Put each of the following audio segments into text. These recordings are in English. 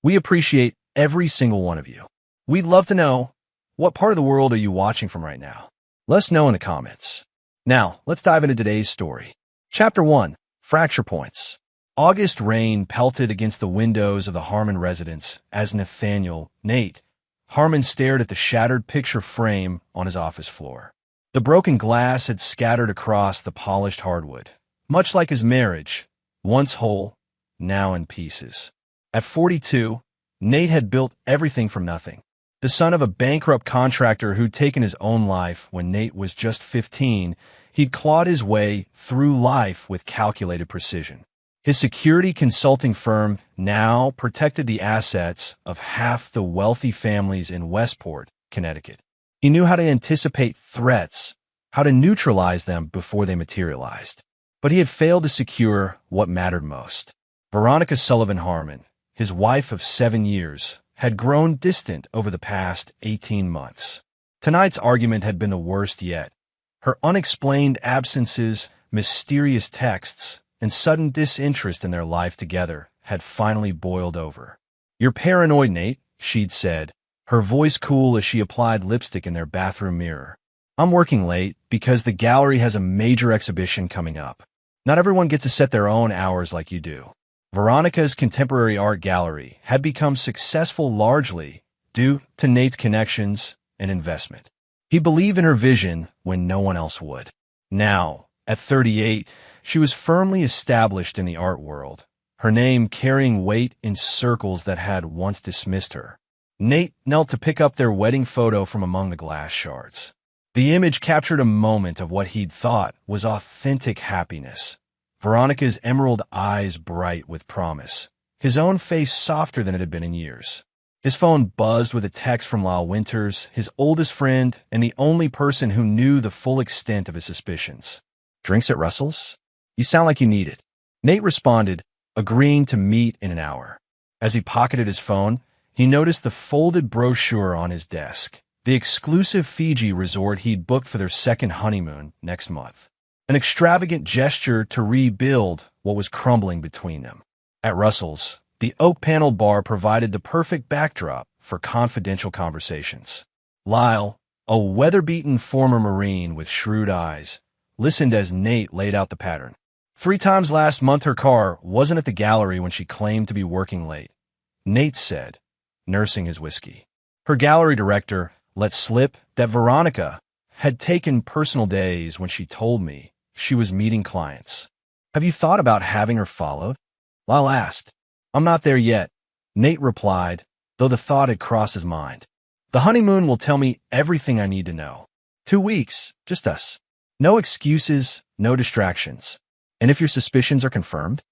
We appreciate every single one of you. We'd love to know, what part of the world are you watching from right now? Let us know in the comments. Now, let's dive into today's story. Chapter 1. Fracture Points. August rain pelted against the windows of the Harmon residence as Nathaniel, Nate, Harmon stared at the shattered picture frame on his office floor. The broken glass had scattered across the polished hardwood, much like his marriage, once whole, now in pieces. At 42, Nate had built everything from nothing. The son of a bankrupt contractor who'd taken his own life when Nate was just 15, he'd clawed his way through life with calculated precision. His security consulting firm now protected the assets of half the wealthy families in Westport, Connecticut. He knew how to anticipate threats, how to neutralize them before they materialized. But he had failed to secure what mattered most. Veronica Sullivan Harmon, his wife of 7 years, had grown distant over the past 18 months. Tonight's argument had been the worst yet. Her unexplained absences, mysterious texts, and sudden disinterest in their life together had finally boiled over. "You're paranoid, Nate," she'd said, her voice cool as she applied lipstick in their bathroom mirror. "I'm working late because the gallery has a major exhibition coming up. Not everyone gets to set their own hours like you do." Veronica's contemporary art gallery had become successful largely due to Nate's connections and investment. He believed in her vision when no one else would. Now, at 38, she was firmly established in the art world, her name carrying weight in circles that had once dismissed her. Nate knelt to pick up their wedding photo from among the glass shards. The image captured a moment of what he'd thought was authentic happiness. Veronica's emerald eyes bright with promise, his own face softer than it had been in years. His phone buzzed with a text from Lyle Winters, his oldest friend and the only person who knew the full extent of his suspicions. "Drinks at Russell's? You sound like you need it." Nate responded, agreeing to meet in an hour. As he pocketed his phone, he noticed the folded brochure on his desk, the exclusive Fiji resort he'd booked for their second honeymoon next month. An extravagant gesture to rebuild what was crumbling between them. At Russell's, the oak-paneled bar provided the perfect backdrop for confidential conversations. Lyle, a weather-beaten former Marine with shrewd eyes, listened as Nate laid out the pattern. 3 times last month her car wasn't at the gallery when she claimed to be working late, Nate said, nursing his whiskey. Her gallery director let slip that Veronica had taken personal days when she told me she was meeting clients. "Have you thought about having her followed?" Lyle asked. "I'm not there yet," Nate replied, though the thought had crossed his mind. "The honeymoon will tell me everything I need to know. 2 weeks, just us. No excuses, no distractions. And if your suspicions are confirmed?"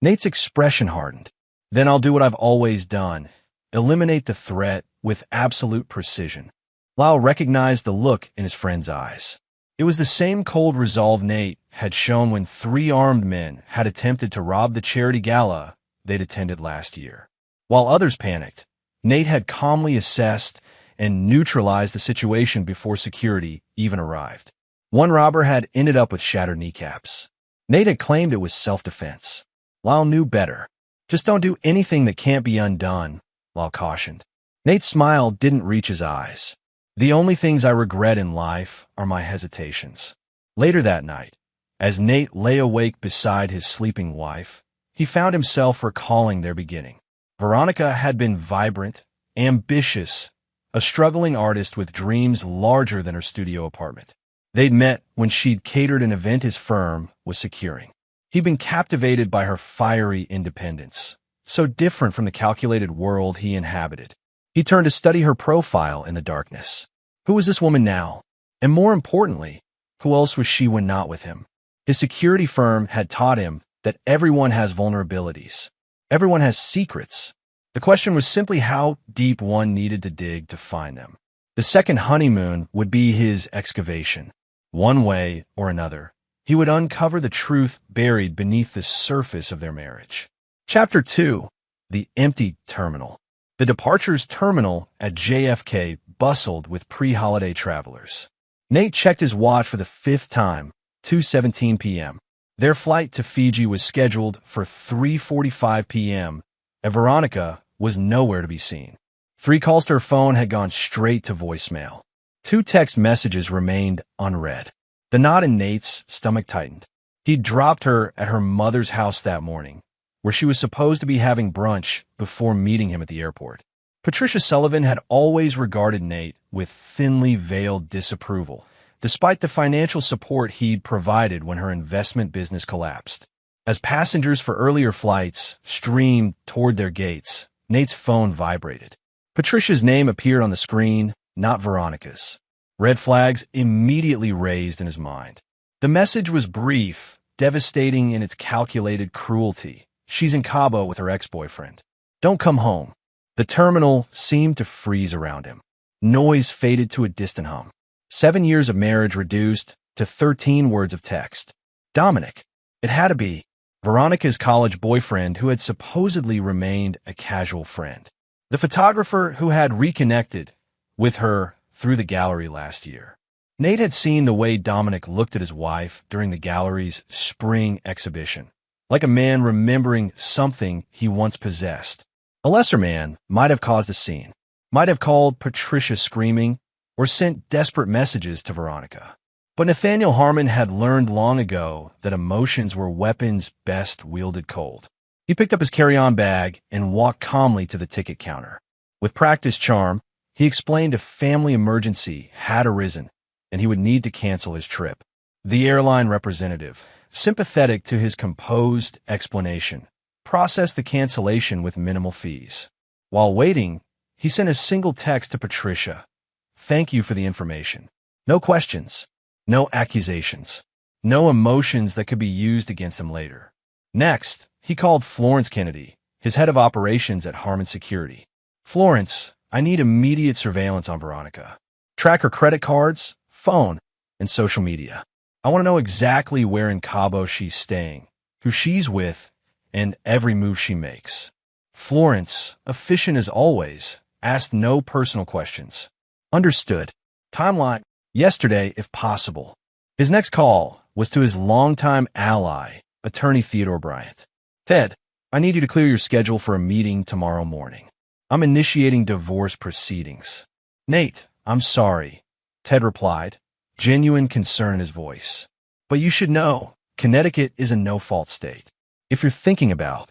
Nate's expression hardened. "Then I'll do what I've always done. Eliminate the threat with absolute precision." Lyle recognized the look in his friend's eyes. It was the same cold resolve Nate had shown when 3 armed men had attempted to rob the charity gala they'd attended last year. While others panicked, Nate had calmly assessed and neutralized the situation before security even arrived. One robber had ended up with shattered kneecaps. Nate had claimed it was self-defense. Lyle knew better. "Just don't do anything that can't be undone," Lyle cautioned. Nate's smile didn't reach his eyes. "The only things I regret in life are my hesitations." Later that night, as Nate lay awake beside his sleeping wife, he found himself recalling their beginning. Veronica had been vibrant, ambitious, a struggling artist with dreams larger than her studio apartment. They'd met when she'd catered an event his firm was securing. He'd been captivated by her fiery independence, so different from the calculated world he inhabited. He turned to study her profile in the darkness. Who was this woman now? And more importantly, who else was she when not with him? His security firm had taught him that everyone has vulnerabilities. Everyone has secrets. The question was simply how deep one needed to dig to find them. The second honeymoon would be his excavation. One way or another, he would uncover the truth buried beneath the surface of their marriage. Chapter 2. The Empty Terminal. The departures terminal at JFK bustled with pre-holiday travelers. Nate checked his watch for the 5th time, 2:17 p.m. Their flight to Fiji was scheduled for 3:45 p.m., and Veronica was nowhere to be seen. 3 calls to her phone had gone straight to voicemail. 2 text messages remained unread. The knot in Nate's stomach tightened. He'd dropped her at her mother's house that morning, where she was supposed to be having brunch before meeting him at the airport. Patricia Sullivan had always regarded Nate with thinly veiled disapproval, despite the financial support he'd provided when her investment business collapsed. As passengers for earlier flights streamed toward their gates, Nate's phone vibrated. Patricia's name appeared on the screen, not Veronica's. Red flags immediately raised in his mind. The message was brief, devastating in its calculated cruelty. She's in Cabo with her ex-boyfriend. Don't come home. The terminal seemed to freeze around him. Noise faded to a distant hum. 7 years of marriage reduced to 13 words of text. Dominic. It had to be Veronica's college boyfriend who had supposedly remained a casual friend. The photographer who had reconnected with her through the gallery last year. Nate had seen the way Dominic looked at his wife during the gallery's spring exhibition, like a man remembering something he once possessed. A lesser man might have caused a scene, might have called Patricia screaming, or sent desperate messages to Veronica. But Nathaniel Harmon had learned long ago that emotions were weapons best wielded cold. He picked up his carry-on bag and walked calmly to the ticket counter. With practiced charm, he explained a family emergency had arisen, and he would need to cancel his trip. The airline representative, sympathetic to his composed explanation, processed the cancellation with minimal fees. While waiting, he sent a single text to Patricia. Thank you for the information. No questions, no accusations, no emotions that could be used against him later. Next, he called Florence Kennedy, his head of operations at Harmon Security. Florence, I need immediate surveillance on Veronica. Track her credit cards, phone, and social media. I want to know exactly where in Cabo she's staying, who she's with, and every move she makes. Florence, efficient as always, asked no personal questions. Understood. Timeline, yesterday if possible. His next call was to his longtime ally, attorney Theodore Bryant. Ted, I need you to clear your schedule for a meeting tomorrow morning. I'm initiating divorce proceedings. Nate, I'm sorry, Ted replied, genuine concern in his voice. But you should know, Connecticut is a no-fault state. If you're thinking about,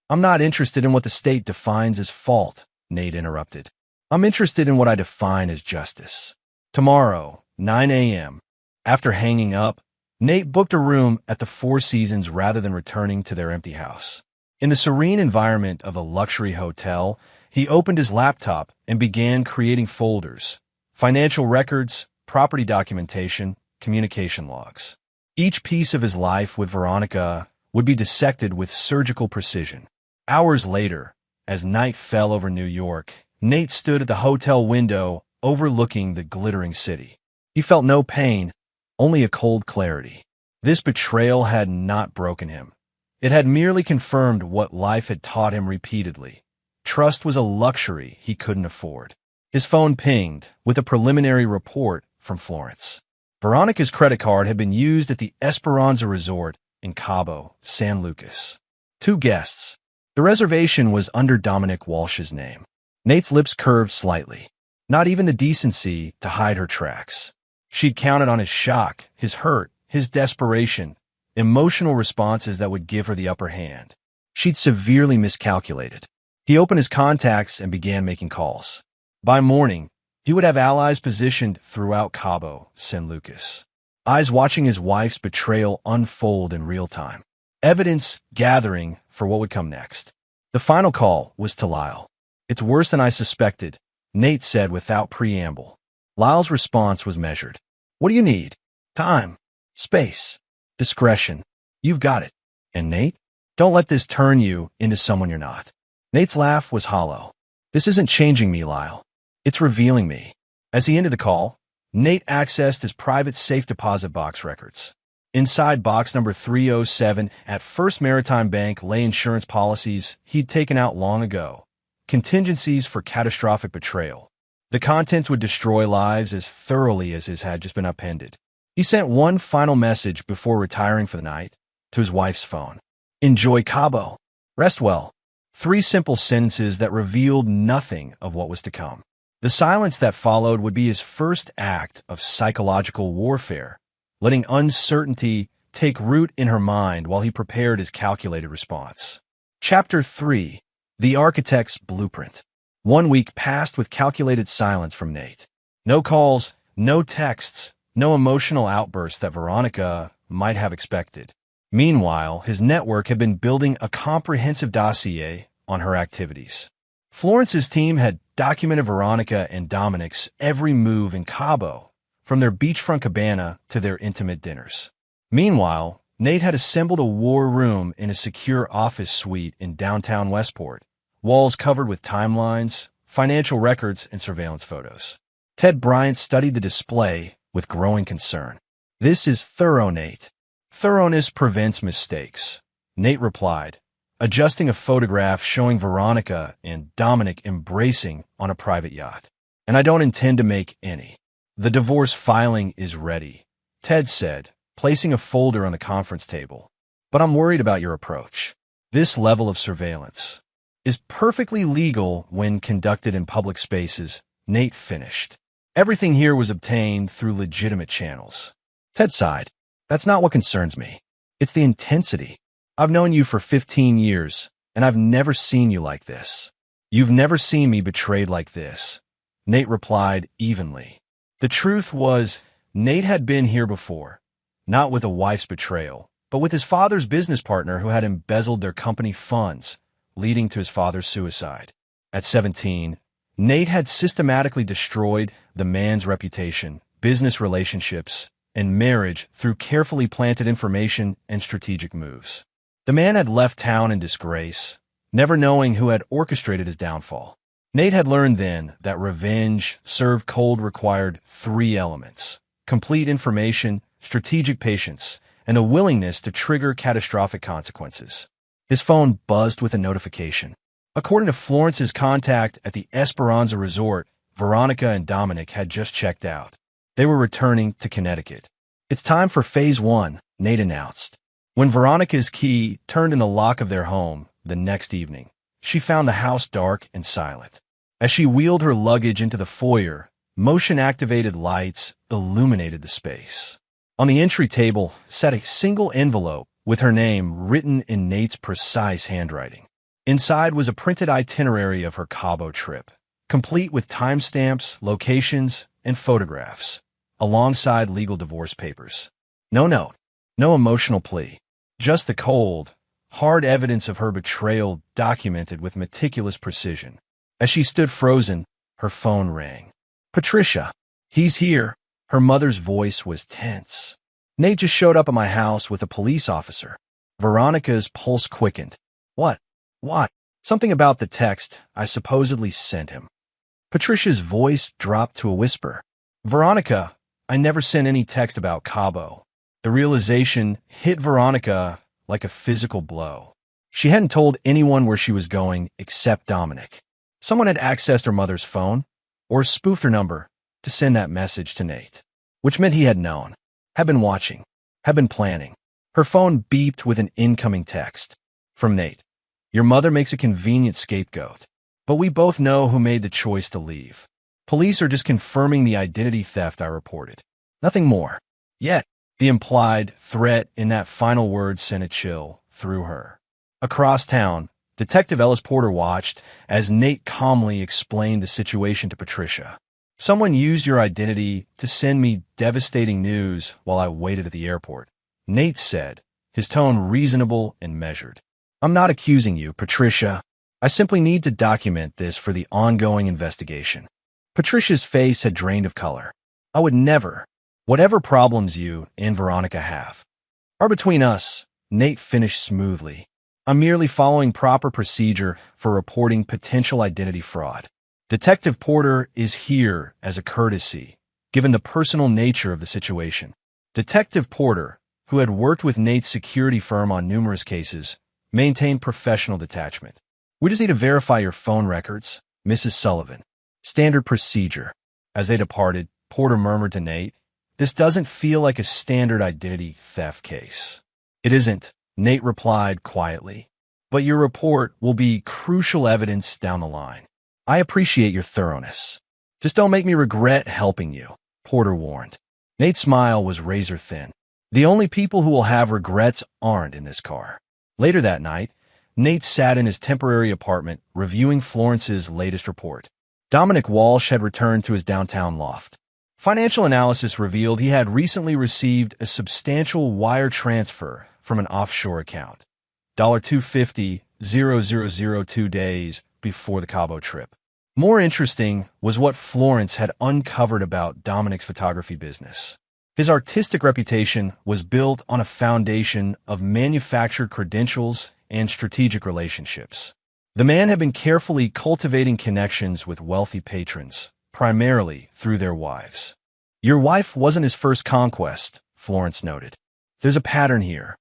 I'm not interested in what the state defines as fault, Nate interrupted. I'm interested in what I define as justice. Tomorrow, 9 a.m. After hanging up, Nate booked a room at the Four Seasons rather than returning to their empty house. In the serene environment of a luxury hotel, he opened his laptop and began creating folders, financial records, property documentation, communication logs. Each piece of his life with Veronica would be dissected with surgical precision. Hours later, as night fell over New York, Nate stood at the hotel window overlooking the glittering city. He felt no pain, only a cold clarity. This betrayal had not broken him. It had merely confirmed what life had taught him repeatedly. Trust was a luxury he couldn't afford. His phone pinged with a preliminary report from Florence. Veronica's credit card had been used at the Esperanza Resort in Cabo, San Lucas. 2 guests. The reservation was under Dominic Walsh's name. Nate's lips curved slightly. Not even the decency to hide her tracks. She'd counted on his shock, his hurt, his desperation, emotional responses that would give her the upper hand. She'd severely miscalculated. He opened his contacts and began making calls. By morning, he would have allies positioned throughout Cabo, San Lucas, eyes watching his wife's betrayal unfold in real time, evidence gathering for what would come next. The final call was to Lyle. It's worse than I suspected, Nate said without preamble. Lyle's response was measured. What do you need? Time, space, discretion. You've got it. And Nate? Don't let this turn you into someone you're not. Nate's laugh was hollow. This isn't changing me, Lyle. It's revealing me. As he ended the call, Nate accessed his private safe deposit box records. Inside box number 307 at First Maritime Bank lay insurance policies he'd taken out long ago, contingencies for catastrophic betrayal. The contents would destroy lives as thoroughly as his had just been upended. He sent one final message before retiring for the night to his wife's phone. Enjoy Cabo. Rest well. 3 simple sentences that revealed nothing of what was to come. The silence that followed would be his first act of psychological warfare, letting uncertainty take root in her mind while he prepared his calculated response. Chapter 3. The Architect's Blueprint. 1 week passed with calculated silence from Nate. No calls, no texts, no emotional outbursts that Veronica might have expected. Meanwhile, his network had been building a comprehensive dossier on her activities. Florence's team had documented Veronica and Dominic's every move in Cabo, from their beachfront cabana to their intimate dinners. Meanwhile, Nate had assembled a war room in a secure office suite in downtown Westport, walls covered with timelines, financial records, and surveillance photos. Ted Bryant studied the display with growing concern. "This is thorough, Nate. Thoroughness prevents mistakes," Nate replied, adjusting a photograph showing Veronica and Dominic embracing on a private yacht. "And I don't intend to make any." "The divorce filing is ready," Ted said, placing a folder on the conference table. "But I'm worried about your approach. This level of surveillance is perfectly legal when conducted in public spaces," Nate finished. "Everything here was obtained through legitimate channels." Ted sighed. "That's not what concerns me. It's the intensity. I've known you for 15 years, and I've never seen you like this." "You've never seen me betrayed like this," Nate replied evenly. The truth was, Nate had been here before, not with a wife's betrayal, but with his father's business partner who had embezzled their company funds, leading to his father's suicide. At 17, Nate had systematically destroyed the man's reputation, business relationships, and marriage through carefully planted information and strategic moves. The man had left town in disgrace, never knowing who had orchestrated his downfall. Nate had learned then that revenge served cold required 3 elements: complete information, strategic patience, and a willingness to trigger catastrophic consequences. His phone buzzed with a notification. According to Florence's contact at the Esperanza Resort, Veronica and Dominic had just checked out. They were returning to Connecticut. "It's time for Phase 1, Nate announced. When Veronica's key turned in the lock of their home the next evening, she found the house dark and silent. As she wheeled her luggage into the foyer, motion-activated lights illuminated the space. On the entry table sat a single envelope with her name written in Nate's precise handwriting. Inside was a printed itinerary of her Cabo trip, complete with timestamps, locations, and photographs, alongside legal divorce papers. No note, no emotional plea, just the cold, hard evidence of her betrayal documented with meticulous precision. As she stood frozen, her phone rang. "Patricia, he's here." Her mother's voice was tense. "Nate just showed up at my house with a police officer." Veronica's pulse quickened. "What? What?" "Something about the text I supposedly sent him." Patricia's voice dropped to a whisper. "Veronica, I never sent any text about Cabo." The realization hit Veronica like a physical blow. She hadn't told anyone where she was going except Dominic. Someone had accessed her mother's phone, or spoofed her number, to send that message to Nate, which meant he had known, had been watching, had been planning. Her phone beeped with an incoming text. From Nate. "Your mother makes a convenient scapegoat, but we both know who made the choice to leave. Police are just confirming the identity theft I reported. Nothing more. Yet, the implied threat in that final word sent a chill through her. Across town, Detective Ellis Porter watched as Nate calmly explained the situation to Patricia. "Someone used your identity to send me devastating news while I waited at the airport," Nate said, his tone reasonable and measured. "I'm not accusing you, Patricia. I simply need to document this for the ongoing investigation." Patricia's face had drained of color. "I would never. Whatever problems you and Veronica have are between us," Nate finished smoothly. "I'm merely following proper procedure for reporting potential identity fraud. Detective Porter is here as a courtesy, given the personal nature of the situation." Detective Porter, who had worked with Nate's security firm on numerous cases, maintained professional detachment. "We just need to verify your phone records, Mrs. Sullivan. Standard procedure." As they departed, Porter murmured to Nate, "This doesn't feel like a standard identity theft case." "It isn't," Nate replied quietly. but your report will be crucial evidence down the line. I appreciate your thoroughness. Just don't make me regret helping you, Porter warned. Nate's smile was razor thin. The only people who will have regrets aren't in this car. Later that night, Nate sat in his temporary apartment reviewing Florence's latest report. Dominic Walsh had returned to his downtown loft. Financial analysis revealed he had recently received a substantial wire transfer from an offshore account. $250,000 2 days before the Cabo trip. More interesting was what Florence had uncovered about Dominic's photography business. His artistic reputation was built on a foundation of manufactured credentials and strategic relationships. The man had been carefully cultivating connections with wealthy patrons, primarily through their wives. Your wife wasn't his first conquest, Florence noted. There's a pattern here.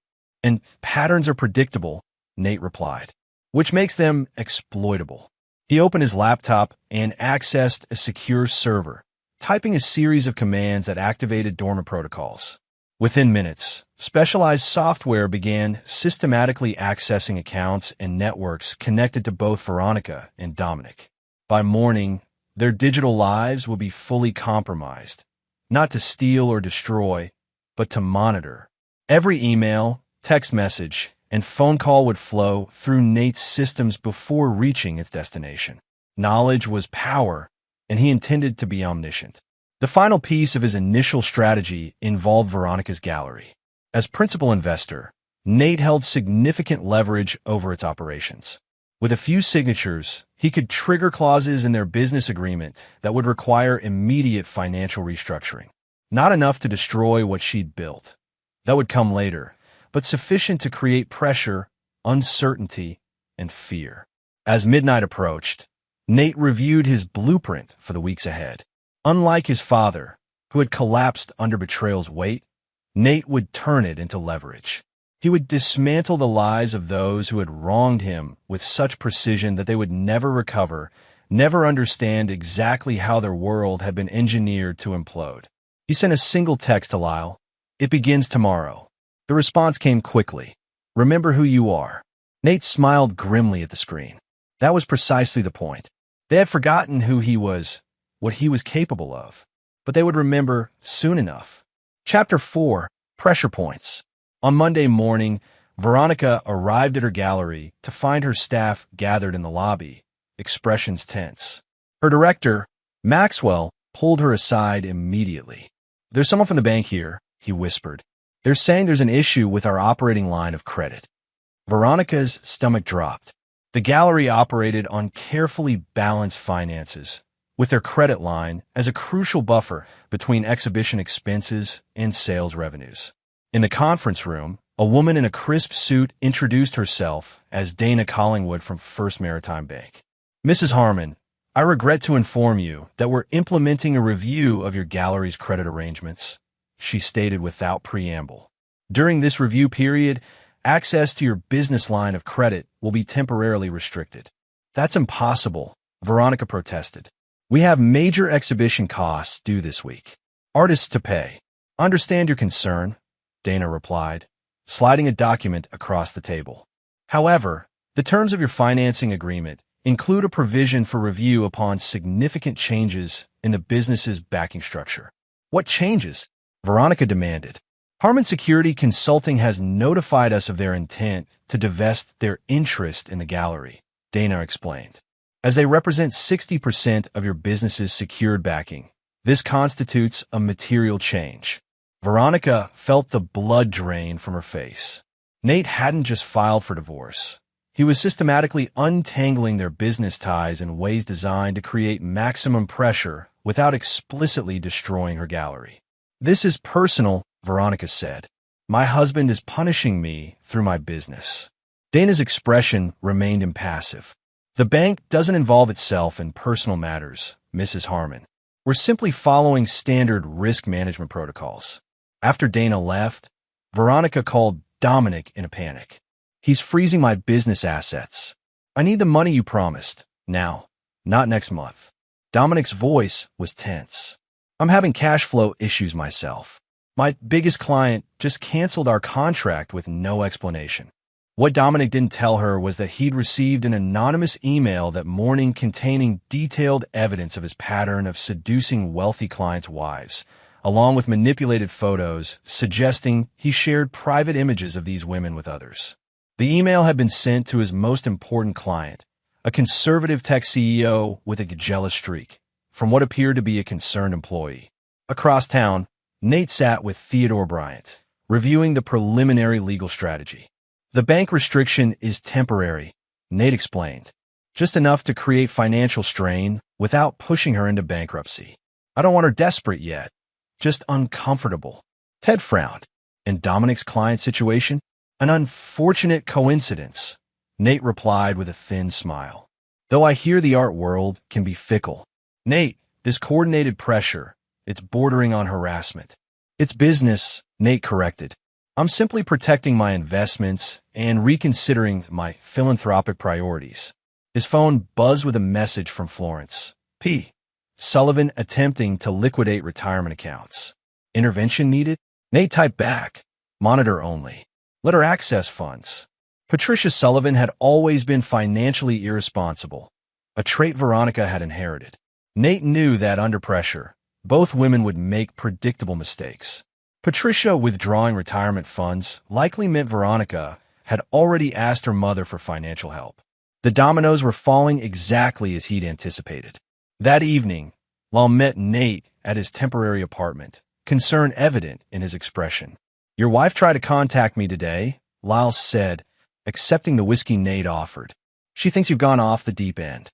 And patterns are predictable, Nate replied, which makes them exploitable. He opened his laptop and accessed a secure server, typing a series of commands that activated dormant protocols. Within minutes, specialized software began systematically accessing accounts and networks connected to both Veronica and Dominic. By morning, their digital lives would be fully compromised, not to steal or destroy, but to monitor. Every email, text message, and phone call would flow through Nate's systems before reaching its destination. Knowledge was power, and he intended to be omniscient. The final piece of his initial strategy involved Veronica's gallery. As principal investor, Nate held significant leverage over its operations. With a few signatures, he could trigger clauses in their business agreement that would require immediate financial restructuring. Not enough to destroy what she'd built. That would come later, but sufficient to create pressure, uncertainty, and fear. As midnight approached, Nate reviewed his blueprint for the weeks ahead. Unlike his father, who had collapsed under betrayal's weight, Nate would turn it into leverage. He would dismantle the lies of those who had wronged him with such precision that they would never recover, never understand exactly how their world had been engineered to implode. He sent a single text to Lyle. "It begins tomorrow." The response came quickly. "Remember who you are." Nate smiled grimly at the screen. That was precisely the point. They had forgotten who he was, what he was capable of. But they would remember soon enough. Chapter 4, Pressure Points. On Monday morning, Veronica arrived at her gallery to find her staff gathered in the lobby, expressions tense. Her director, Maxwell, pulled her aside immediately. "There's someone from the bank here," he whispered. "They're saying there's an issue with our operating line of credit." Veronica's stomach dropped. The gallery operated on carefully balanced finances, with their credit line as a crucial buffer between exhibition expenses and sales revenues. In the conference room, a woman in a crisp suit introduced herself as Dana Collingwood from First Maritime Bank. "Mrs. Harmon, I regret to inform you that we're implementing a review of your gallery's credit arrangements," she stated without preamble. "During this review period, access to your business line of credit will be temporarily restricted." "That's impossible," Veronica protested. "We have major exhibition costs due this week. Artists to pay." "Understand your concern," Dana replied, sliding a document across the table. "However, the terms of your financing agreement include a provision for review upon significant changes in the business's backing structure." "What changes?" Veronica demanded. "Harmon Security Consulting has notified us of their intent to divest their interest in the gallery," Dana explained. "As they represent 60% of your business's secured backing, this constitutes a material change." Veronica felt the blood drain from her face. Nate hadn't just filed for divorce. He was systematically untangling their business ties in ways designed to create maximum pressure without explicitly destroying her gallery. "This is personal," Veronica said. "My husband is punishing me through my business." Dana's expression remained impassive. "The bank doesn't involve itself in personal matters, Mrs. Harmon. We're simply following standard risk management protocols." After Dana left, Veronica called Dominic in a panic. "He's freezing my business assets. I need the money you promised, now, not next month." Dominic's voice was tense. "I'm having cash flow issues myself. My biggest client just canceled our contract with no explanation." What Dominic didn't tell her was that he'd received an anonymous email that morning containing detailed evidence of his pattern of seducing wealthy clients' wives, along with manipulated photos suggesting he shared private images of these women with others. The email had been sent to his most important client, a conservative tech CEO with a jealous streak, from what appeared to be a concerned employee. Across town, Nate sat with Theodore Bryant, reviewing the preliminary legal strategy. The bank restriction is temporary, Nate explained, just enough to create financial strain without pushing her into bankruptcy. I don't want her desperate yet, just uncomfortable. Ted frowned. In Dominic's client situation, an unfortunate coincidence, Nate replied with a thin smile. Though I hear the art world can be fickle. Nate, this coordinated pressure, it's bordering on harassment. It's business, Nate corrected. I'm simply protecting my investments and reconsidering my philanthropic priorities. His phone buzzed with a message from Florence P. Sullivan attempting to liquidate retirement accounts. Intervention needed? Nate typed back. Monitor only. Let her access funds. Patricia Sullivan had always been financially irresponsible, a trait Veronica had inherited. Nate knew that under pressure, both women would make predictable mistakes. Patricia withdrawing retirement funds likely meant Veronica had already asked her mother for financial help. The dominoes were falling exactly as he'd anticipated. That evening, Lyle met Nate at his temporary apartment, concern evident in his expression. Your wife tried to contact me today, Lyle said, accepting the whiskey Nate offered. She thinks you've gone off the deep end.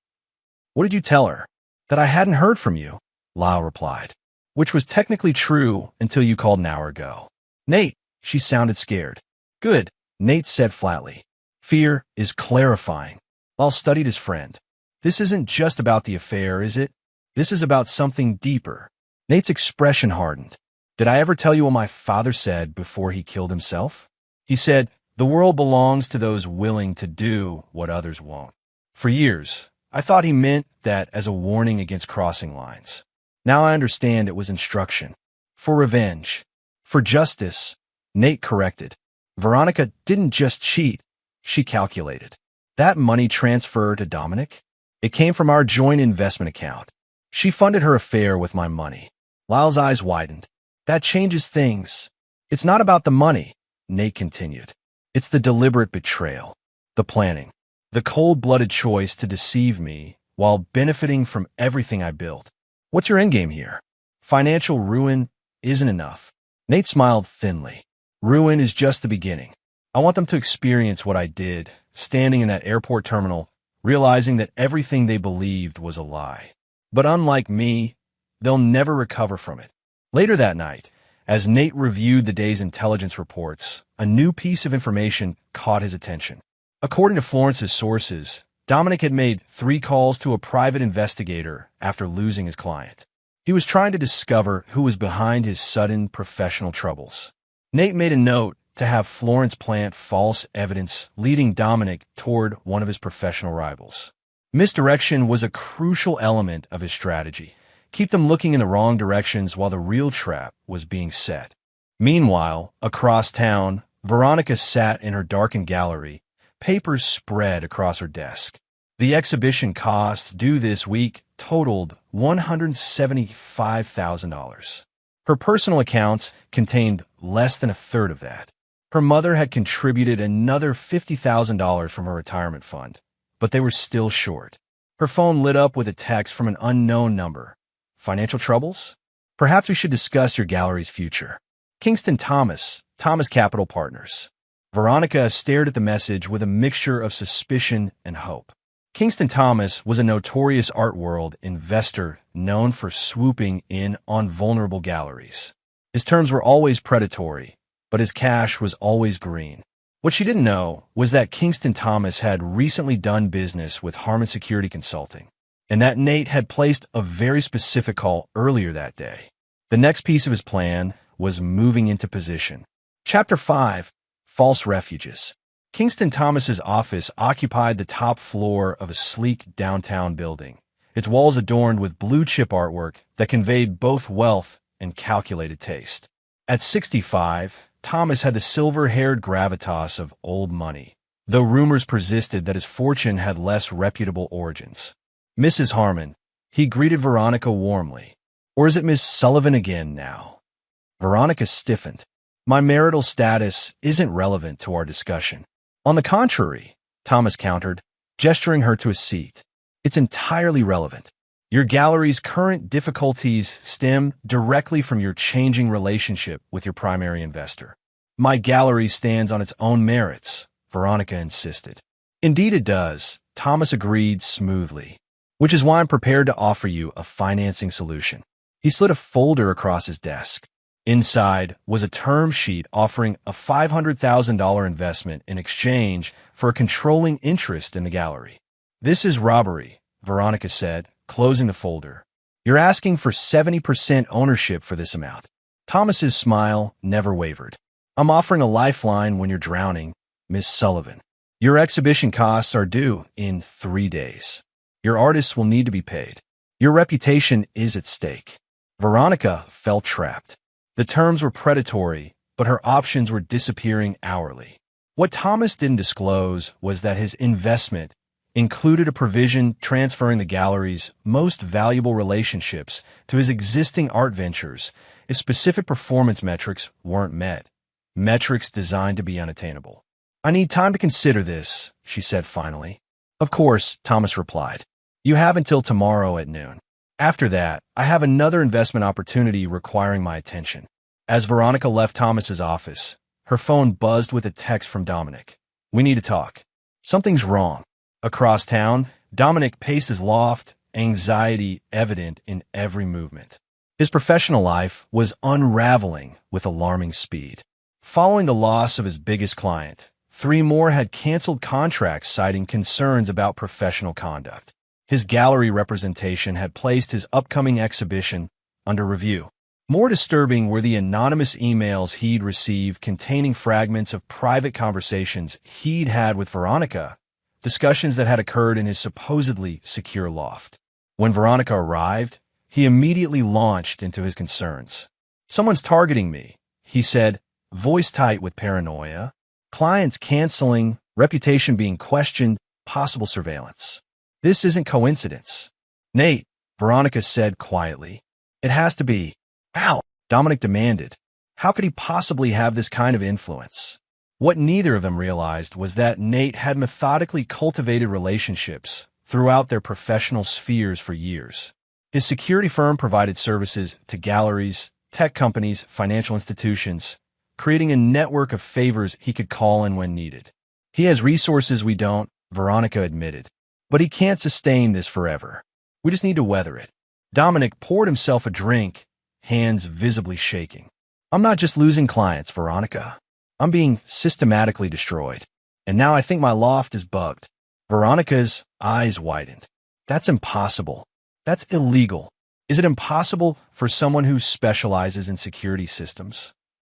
What did you tell her? That I hadn't heard from you, Lyle replied. Which was technically true until you called an hour ago. Nate, she sounded scared. Good, Nate said flatly. Fear is clarifying. Lyle studied his friend. This isn't just about the affair, is it? This is about something deeper. Nate's expression hardened. Did I ever tell you what my father said before he killed himself? He said, the world belongs to those willing to do what others won't. For years, I thought he meant that as a warning against crossing lines. Now I understand it was instruction. For revenge. For justice, Nate corrected. Veronica didn't just cheat, she calculated. That money transfer to Dominic? It came from our joint investment account. She funded her affair with my money. Lyle's eyes widened. That changes things. It's not about the money, Nate continued. It's the deliberate betrayal, the planning, the cold-blooded choice to deceive me while benefiting from everything I built. What's your endgame here? Financial ruin isn't enough. Nate smiled thinly. Ruin is just the beginning. I want them to experience what I did, standing in that airport terminal, realizing that everything they believed was a lie. But unlike me, they'll never recover from it. Later that night, as Nate reviewed the day's intelligence reports, a new piece of information caught his attention. According to Florence's sources, Dominic had made 3 calls to a private investigator after losing his client. He was trying to discover who was behind his sudden professional troubles. Nate made a note to have Florence plant false evidence leading Dominic toward one of his professional rivals. Misdirection was a crucial element of his strategy. Keep them looking in the wrong directions while the real trap was being set. Meanwhile, across town, Veronica sat in her darkened gallery, papers spread across her desk. The exhibition costs due this week totaled $175,000. Her personal accounts contained less than a third of that. Her mother had contributed another $50,000 from her retirement fund, but they were still short. Her phone lit up with a text from an unknown number. Financial troubles? Perhaps we should discuss your gallery's future. Kingston Thomas, Thomas Capital Partners. Veronica stared at the message with a mixture of suspicion and hope. Kingston Thomas was a notorious art world investor known for swooping in on vulnerable galleries. His terms were always predatory, but his cash was always green. What she didn't know was that Kingston Thomas had recently done business with Harmon Security Consulting, and that Nate had placed a very specific call earlier that day. The next piece of his plan was moving into position. Chapter 5. False Refuges. Kingston Thomas's office occupied the top floor of a sleek downtown building, its walls adorned with blue-chip artwork that conveyed both wealth and calculated taste. At 65, Thomas had the silver-haired gravitas of old money, though rumors persisted that his fortune had less reputable origins. "Mrs. Harmon," he greeted Veronica warmly. "Or is it Miss Sullivan again now?" Veronica stiffened. "My marital status isn't relevant to our discussion." "On the contrary," Thomas countered, gesturing her to a seat. "It's entirely relevant. Your gallery's current difficulties stem directly from your changing relationship with your primary investor." "My gallery stands on its own merits," Veronica insisted. "Indeed it does," Thomas agreed smoothly, "which is why I'm prepared to offer you a financing solution." He slid a folder across his desk. Inside was a term sheet offering a $500,000 investment in exchange for a controlling interest in the gallery. "This is robbery," Veronica said, closing the folder. "You're asking for 70% ownership for this amount." Thomas's smile never wavered. "I'm offering a lifeline when you're drowning, Miss Sullivan. Your exhibition costs are due in 3 days. Your artists will need to be paid. Your reputation is at stake." Veronica felt trapped. The terms were predatory, but her options were disappearing hourly. What Thomas didn't disclose was that his investment included a provision transferring the gallery's most valuable relationships to his existing art ventures if specific performance metrics weren't met, metrics designed to be unattainable. "I need time to consider this," she said finally. "Of course," Thomas replied. "You have until tomorrow at noon. After that, I have another investment opportunity requiring my attention." As Veronica left Thomas's office, her phone buzzed with a text from Dominic. "We need to talk." "Something's wrong." Across town, Dominic paced his loft, anxiety evident in every movement. His professional life was unraveling with alarming speed. Following the loss of his biggest client, 3 more had canceled contracts citing concerns about professional conduct. His gallery representation had placed his upcoming exhibition under review. More disturbing were the anonymous emails he'd received containing fragments of private conversations he'd had with Veronica, discussions that had occurred in his supposedly secure loft. When Veronica arrived, he immediately launched into his concerns. "Someone's targeting me," he said, voice tight with paranoia. "Clients canceling, reputation being questioned, possible surveillance. This isn't coincidence." "Nate," Veronica said quietly. "It has to be." "How?" Dominic demanded. How could he possibly have this kind of influence? What neither of them realized was that Nate had methodically cultivated relationships throughout their professional spheres for years. His security firm provided services to galleries, tech companies, financial institutions, creating a network of favors he could call in when needed. "He has resources we don't," Veronica admitted. "But he can't sustain this forever. We just need to weather it." Dominic poured himself a drink, hands visibly shaking. "I'm not just losing clients, Veronica. I'm being systematically destroyed. And now I think my loft is bugged." Veronica's eyes widened. "That's impossible. That's illegal. Is it impossible for someone who specializes in security systems?"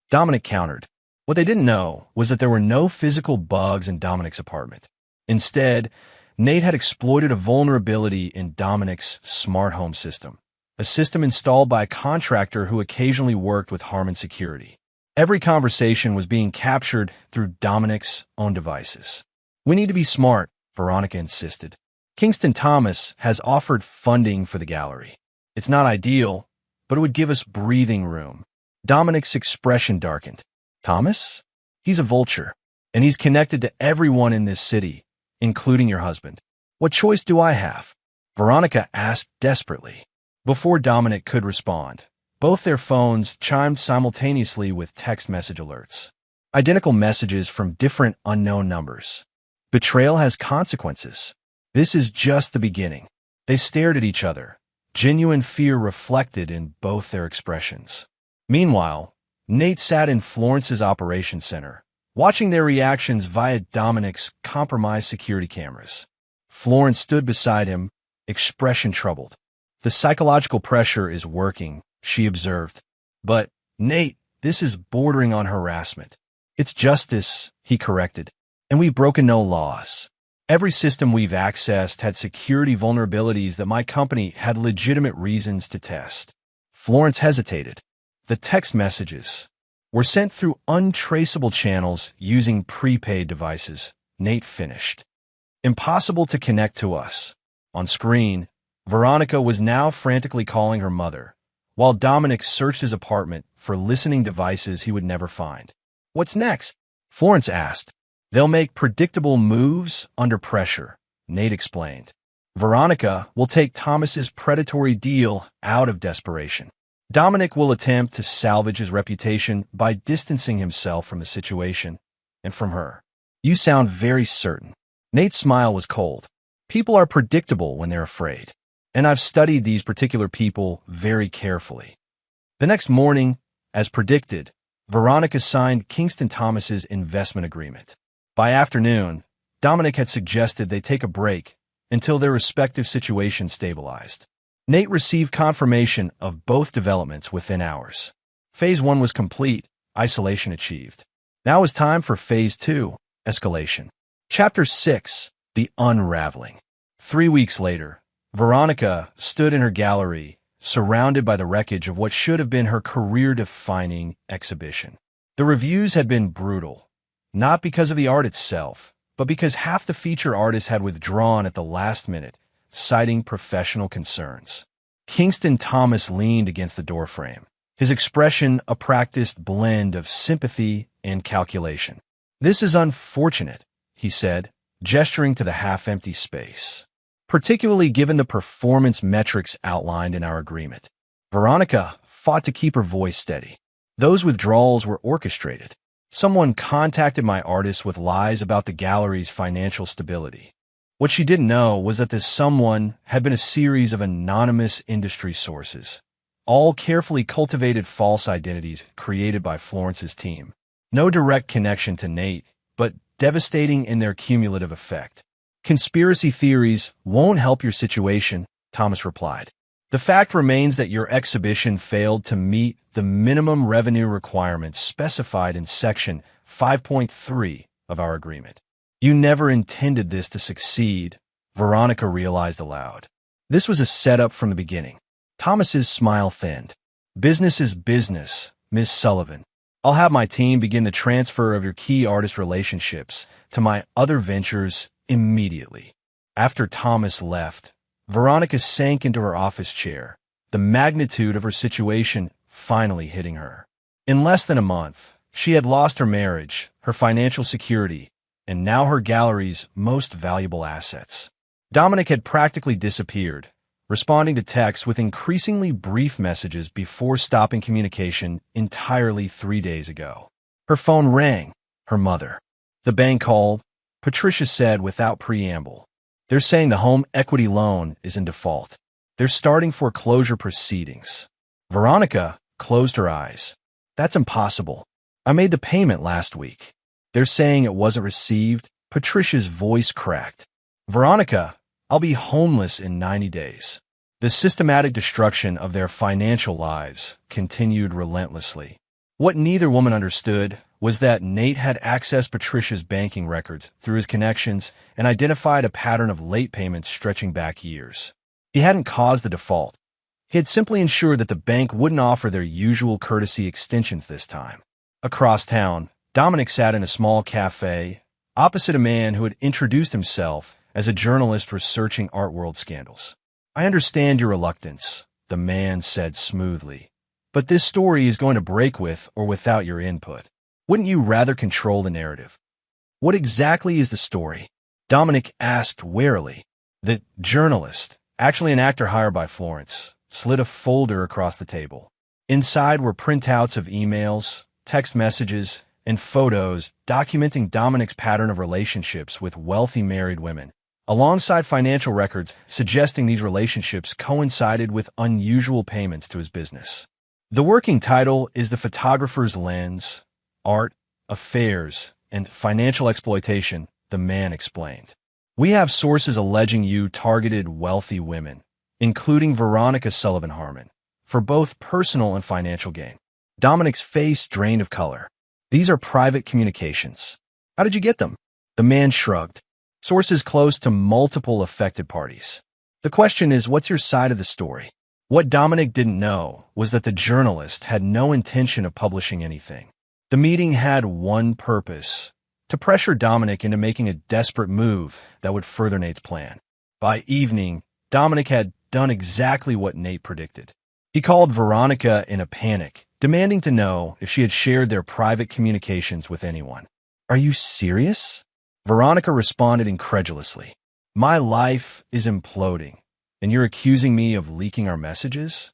Dominic countered. What they didn't know was that there were no physical bugs in Dominic's apartment. Instead, Nate had exploited a vulnerability in Dominic's smart home system, a system installed by a contractor who occasionally worked with Harmon Security. Every conversation was being captured through Dominic's own devices. "We need to be smart," Veronica insisted. "Kingston Thomas has offered funding for the gallery. It's not ideal, but it would give us breathing room." Dominic's expression darkened. "Thomas? He's a vulture, and he's connected to everyone in this city, including your husband. What choice do I have?" Veronica asked desperately. Before Dominic could respond, both their phones chimed simultaneously with text message alerts. Identical messages from different unknown numbers. Betrayal has consequences. This is just the beginning. They stared at each other, genuine fear reflected in both their expressions. Meanwhile, Nate sat in Florence's operations center, watching their reactions via Dominic's compromised security cameras. Florence stood beside him, expression troubled. "The psychological pressure is working," she observed. "But, Nate, this is bordering on harassment." "It's justice," he corrected. "And we've broken no laws. Every system we've accessed had security vulnerabilities that my company had legitimate reasons to test." Florence hesitated. "The text messages were sent through untraceable channels using prepaid devices," Nate finished. Impossible to connect to us. On screen, Veronica was now frantically calling her mother, while Dominic searched his apartment for listening devices he would never find. What's next? Florence asked. They'll make predictable moves under pressure, Nate explained. Veronica will take Thomas's predatory deal out of desperation. Dominic will attempt to salvage his reputation by distancing himself from the situation and from her. You sound very certain. Nate's smile was cold. People are predictable when they're afraid, and I've studied these particular people very carefully. The next morning, as predicted, Veronica signed Kingston Thomas's investment agreement. By afternoon, Dominic had suggested they take a break until their respective situations stabilized. Nate received confirmation of both developments within hours. Phase 1 was complete, isolation achieved. Now is time for Phase 2, escalation. Chapter 6, The Unraveling. 3 weeks later, Veronica stood in her gallery, surrounded by the wreckage of what should have been her career-defining exhibition. The reviews had been brutal, not because of the art itself, but because half the feature artists had withdrawn at the last minute, citing professional concerns. Kingston Thomas leaned against the doorframe, his expression a practiced blend of sympathy and calculation. This is unfortunate, he said, gesturing to the half-empty space, particularly given the performance metrics outlined in our agreement. Veronica fought to keep her voice steady. Those withdrawals were orchestrated. Someone contacted my artist with lies about the gallery's financial stability. What she didn't know was that this someone had been a series of anonymous industry sources, all carefully cultivated false identities created by Florence's team. No direct connection to Nate, but devastating in their cumulative effect. Conspiracy theories won't help your situation, Thomas replied. The fact remains that your exhibition failed to meet the minimum revenue requirements specified in Section 5.3 of our agreement. You never intended this to succeed, Veronica realized aloud. This was a setup from the beginning. Thomas's smile thinned. Business is business, Ms. Sullivan. I'll have my team begin the transfer of your key artist relationships to my other ventures immediately. After Thomas left, Veronica sank into her office chair, the magnitude of her situation finally hitting her. In less than a month, she had lost her marriage, her financial security, and now her gallery's most valuable assets. Dominic had practically disappeared, responding to texts with increasingly brief messages before stopping communication entirely 3 days ago. Her phone rang. Her mother. The bank called. Patricia said without preamble. They're saying the home equity loan is in default. They're starting foreclosure proceedings. Veronica closed her eyes. That's impossible. I made the payment last week. They're saying it wasn't received. Patricia's voice cracked. Veronica, I'll be homeless in 90 days. The systematic destruction of their financial lives continued relentlessly. What neither woman understood was that Nate had accessed Patricia's banking records through his connections and identified a pattern of late payments stretching back years. He hadn't caused the default. He had simply ensured that the bank wouldn't offer their usual courtesy extensions this time. Across town, Dominic sat in a small cafe, opposite a man who had introduced himself as a journalist researching art world scandals. I understand your reluctance, the man said smoothly, but this story is going to break with or without your input. Wouldn't you rather control the narrative? What exactly is the story? Dominic asked warily. The journalist, actually an actor hired by Florence, slid a folder across the table. Inside were printouts of emails, text messages, and photos documenting Dominic's pattern of relationships with wealthy married women, alongside financial records suggesting these relationships coincided with unusual payments to his business. The working title is The Photographer's Lens, Art, Affairs, and Financial Exploitation, the man explained. We have sources alleging you targeted wealthy women, including Veronica Sullivan Harmon, for both personal and financial gain. Dominic's face drained of color. These are private communications. How did you get them? The man shrugged. Sources close to multiple affected parties. The question is, what's your side of the story? What Dominic didn't know was that the journalist had no intention of publishing anything. The meeting had one purpose: to pressure Dominic into making a desperate move that would further Nate's plan. By evening, Dominic had done exactly what Nate predicted. He called Veronica in a panic, demanding to know if she had shared their private communications with anyone. "Are you serious?" Veronica responded incredulously. "My life is imploding, and you're accusing me of leaking our messages?"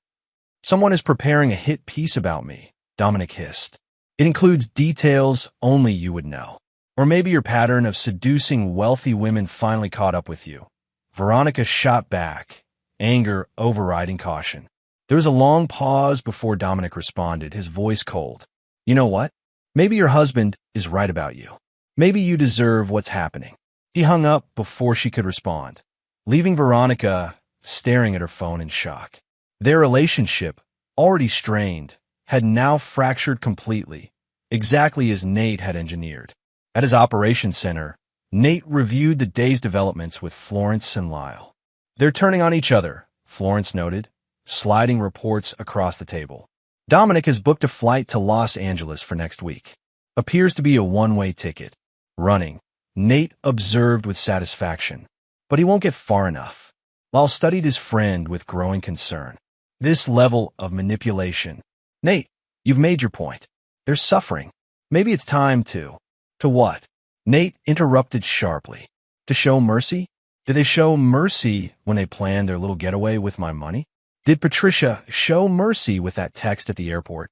"Someone is preparing a hit piece about me," Dominic hissed. "It includes details only you would know. Or maybe your pattern of seducing wealthy women finally caught up with you." Veronica shot back, anger overriding caution. There was a long pause before Dominic responded, his voice cold. "You know what? Maybe your husband is right about you. Maybe you deserve what's happening." He hung up before she could respond, leaving Veronica staring at her phone in shock. Their relationship, already strained, had now fractured completely, exactly as Nate had engineered. At his operations center, Nate reviewed the day's developments with Florence and Lyle. "They're turning on each other," Florence noted, sliding reports across the table. "Dominic has booked a flight to Los Angeles for next week. Appears to be a one-way ticket. Running," Nate observed with satisfaction. "But he won't get far enough." Lyle studied his friend with growing concern. "This level of manipulation." "Nate, you've made your point. They're suffering. Maybe it's time to..." "To what?" Nate interrupted sharply. "To show mercy? Did they show mercy when they planned their little getaway with my money? Did Patricia show mercy with that text at the airport?"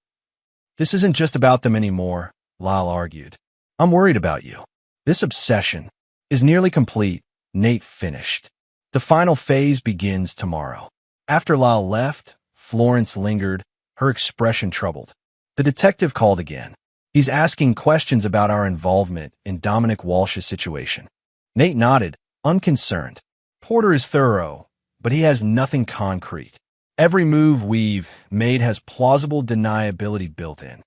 "This isn't just about them anymore," Lyle argued. "I'm worried about you. This obsession is nearly complete," Nate finished. "The final phase begins tomorrow." After Lyle left, Florence lingered, her expression troubled. The detective called again. "He's asking questions about our involvement in Dominic Walsh's situation." Nate nodded, unconcerned. "Porter is thorough, but he has nothing concrete. Every move we've made has plausible deniability built in.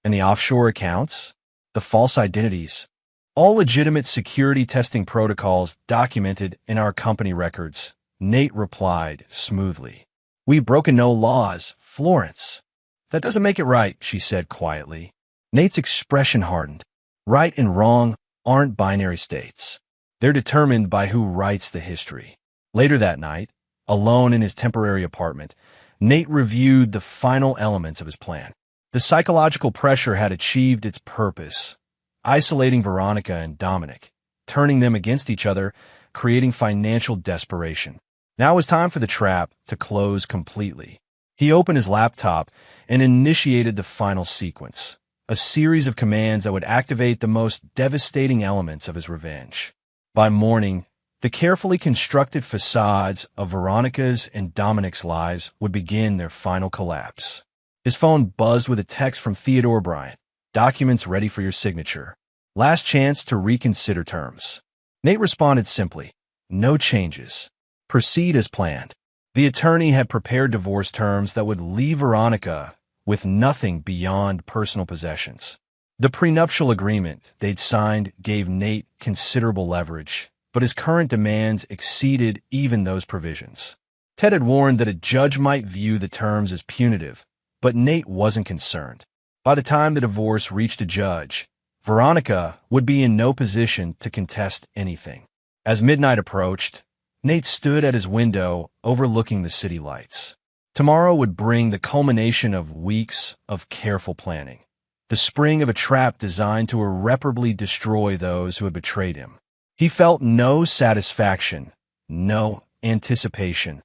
And the offshore accounts? The false identities? All legitimate security testing protocols documented in our company records," Nate replied smoothly. "We've broken no laws, Florence." "That doesn't make it right," she said quietly. Nate's expression hardened. Right and wrong aren't binary states. They're determined by who writes the history. Later that night, alone in his temporary apartment, Nate reviewed the final elements of his plan. The psychological pressure had achieved its purpose, isolating Veronica and Dominic, turning them against each other, creating financial desperation. Now it was time for the trap to close completely. He opened his laptop and initiated the final sequence, a series of commands that would activate the most devastating elements of his revenge. By morning, the carefully constructed facades of Veronica's and Dominic's lives would begin their final collapse. His phone buzzed with a text from Theodore Bryant. "Documents ready for your signature. Last chance to reconsider terms." Nate responded simply, "No changes. Proceed as planned." The attorney had prepared divorce terms that would leave Veronica with nothing beyond personal possessions. The prenuptial agreement they'd signed gave Nate considerable leverage, but his current demands exceeded even those provisions. Ted had warned that a judge might view the terms as punitive, but Nate wasn't concerned. By the time the divorce reached a judge, Veronica would be in no position to contest anything. As midnight approached, Nate stood at his window overlooking the city lights. Tomorrow would bring the culmination of weeks of careful planning, the spring of a trap designed to irreparably destroy those who had betrayed him. He felt no satisfaction, no anticipation,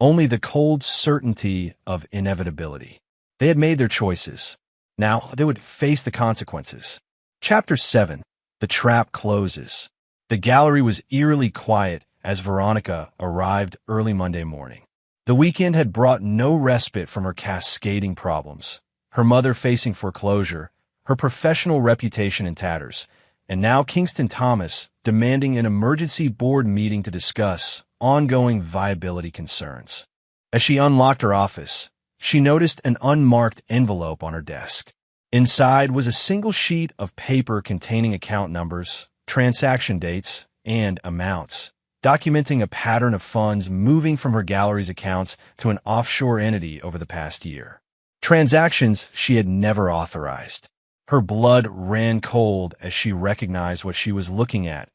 only the cold certainty of inevitability. They had made their choices. Now they would face the consequences. Chapter 7. The Trap Closes. The gallery was eerily quiet as Veronica arrived early Monday morning. The weekend had brought no respite from her cascading problems. Her mother facing foreclosure, her professional reputation in tatters, and now Kingston Thomas demanding an emergency board meeting to discuss ongoing viability concerns. As she unlocked her office, she noticed an unmarked envelope on her desk. Inside was a single sheet of paper containing account numbers, transaction dates, and amounts, documenting a pattern of funds moving from her gallery's accounts to an offshore entity over the past year. Transactions she had never authorized. Her blood ran cold as she recognized what she was looking at,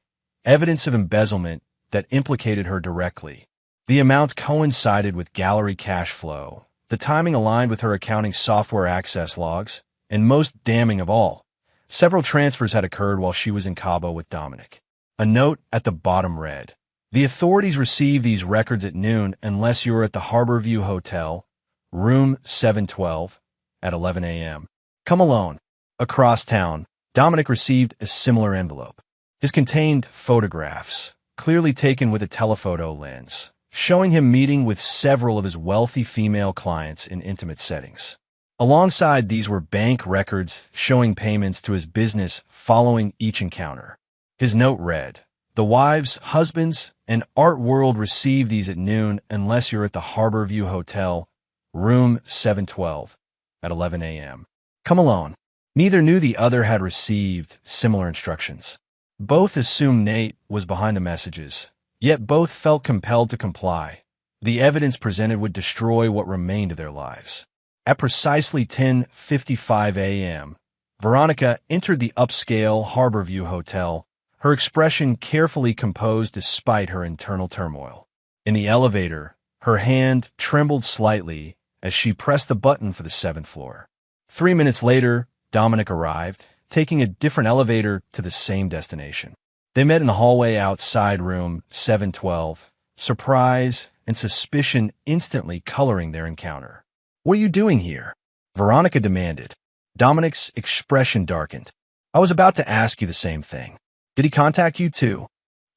evidence of embezzlement that implicated her directly. The amounts coincided with gallery cash flow, the timing aligned with her accounting software access logs, and most damning of all, several transfers had occurred while she was in Cabo with Dominic. A note at the bottom read, "The authorities receive these records at noon unless you are at the Harborview Hotel, room 712, at 11 a.m. Come alone." Across town, Dominic received a similar envelope. This contained photographs, clearly taken with a telephoto lens, showing him meeting with several of his wealthy female clients in intimate settings. Alongside these were bank records showing payments to his business following each encounter. His note read, "The wives, husbands, and art world receive these at noon unless you're at the Harborview Hotel, room 712, at 11 a.m. Come alone." Neither knew the other had received similar instructions. Both assumed Nate was behind the messages, yet both felt compelled to comply. The evidence presented would destroy what remained of their lives. At precisely 10:55 a.m., Veronica entered the upscale Harborview Hotel, her expression carefully composed despite her internal turmoil. In the elevator, her hand trembled slightly as she pressed the button for the 7th floor. 3 minutes later, Dominic arrived, taking a different elevator to the same destination. They met in the hallway outside room 712, surprise and suspicion instantly coloring their encounter. "What are you doing here?" Veronica demanded. Dominic's expression darkened. "I was about to ask you the same thing. Did he contact you too?"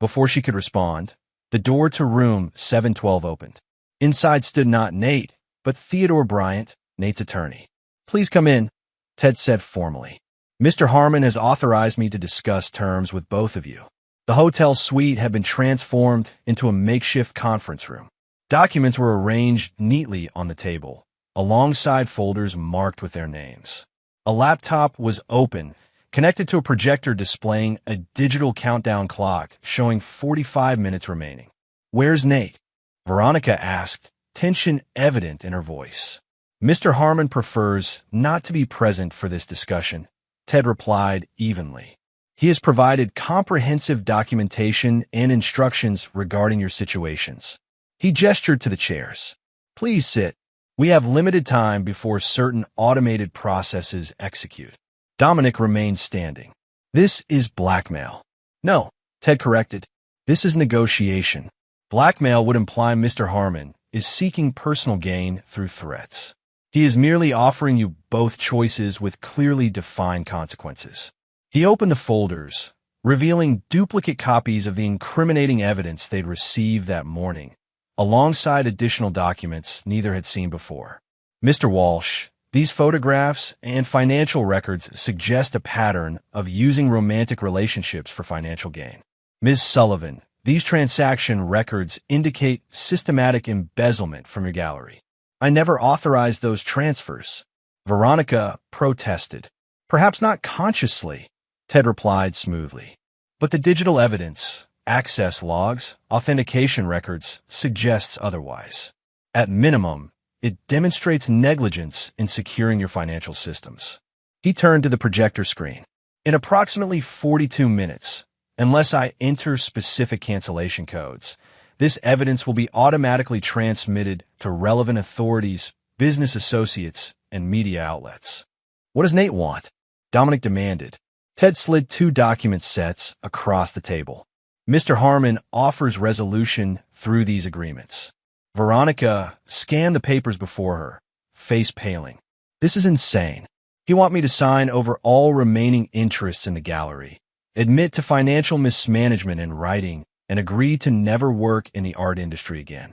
Before she could respond, the door to room 712 opened. Inside stood not Nate, but Theodore Bryant, Nate's attorney. "Please come in," Ted said formally. "Mr. Harmon has authorized me to discuss terms with both of you." The hotel suite had been transformed into a makeshift conference room. Documents were arranged neatly on the table, alongside folders marked with their names. A laptop was open, connected to a projector displaying a digital countdown clock showing 45 minutes remaining. "Where's Nate?" Veronica asked, tension evident in her voice. "Mr. Harmon prefers not to be present for this discussion," Ted replied evenly. "He has provided comprehensive documentation and instructions regarding your situations." He gestured to the chairs. "Please sit. We have limited time before certain automated processes execute." Dominic remained standing. "This is blackmail." "No," Ted corrected. "This is negotiation. Blackmail would imply Mr. Harmon is seeking personal gain through threats. He is merely offering you both choices with clearly defined consequences." He opened the folders, revealing duplicate copies of the incriminating evidence they'd received that morning, alongside additional documents neither had seen before. "Mr. Walsh, these photographs and financial records suggest a pattern of using romantic relationships for financial gain. Ms. Sullivan, these transaction records indicate systematic embezzlement from your gallery. I never authorized those transfers." Veronica protested. "Perhaps not consciously," Ted replied smoothly. "But the digital evidence, access logs, authentication records, suggests otherwise. At minimum, it demonstrates negligence in securing your financial systems." He turned to the projector screen. "In approximately 42 minutes, unless I enter specific cancellation codes, this evidence will be automatically transmitted to relevant authorities, business associates, and media outlets." "What does Nate want?" Dominic demanded. Ted slid 2 document sets across the table. "Mr. Harmon offers resolution through these agreements." Veronica scanned the papers before her, face paling. "This is insane. He wants me to sign over all remaining interests in the gallery, admit to financial mismanagement in writing, and agree to never work in the art industry again.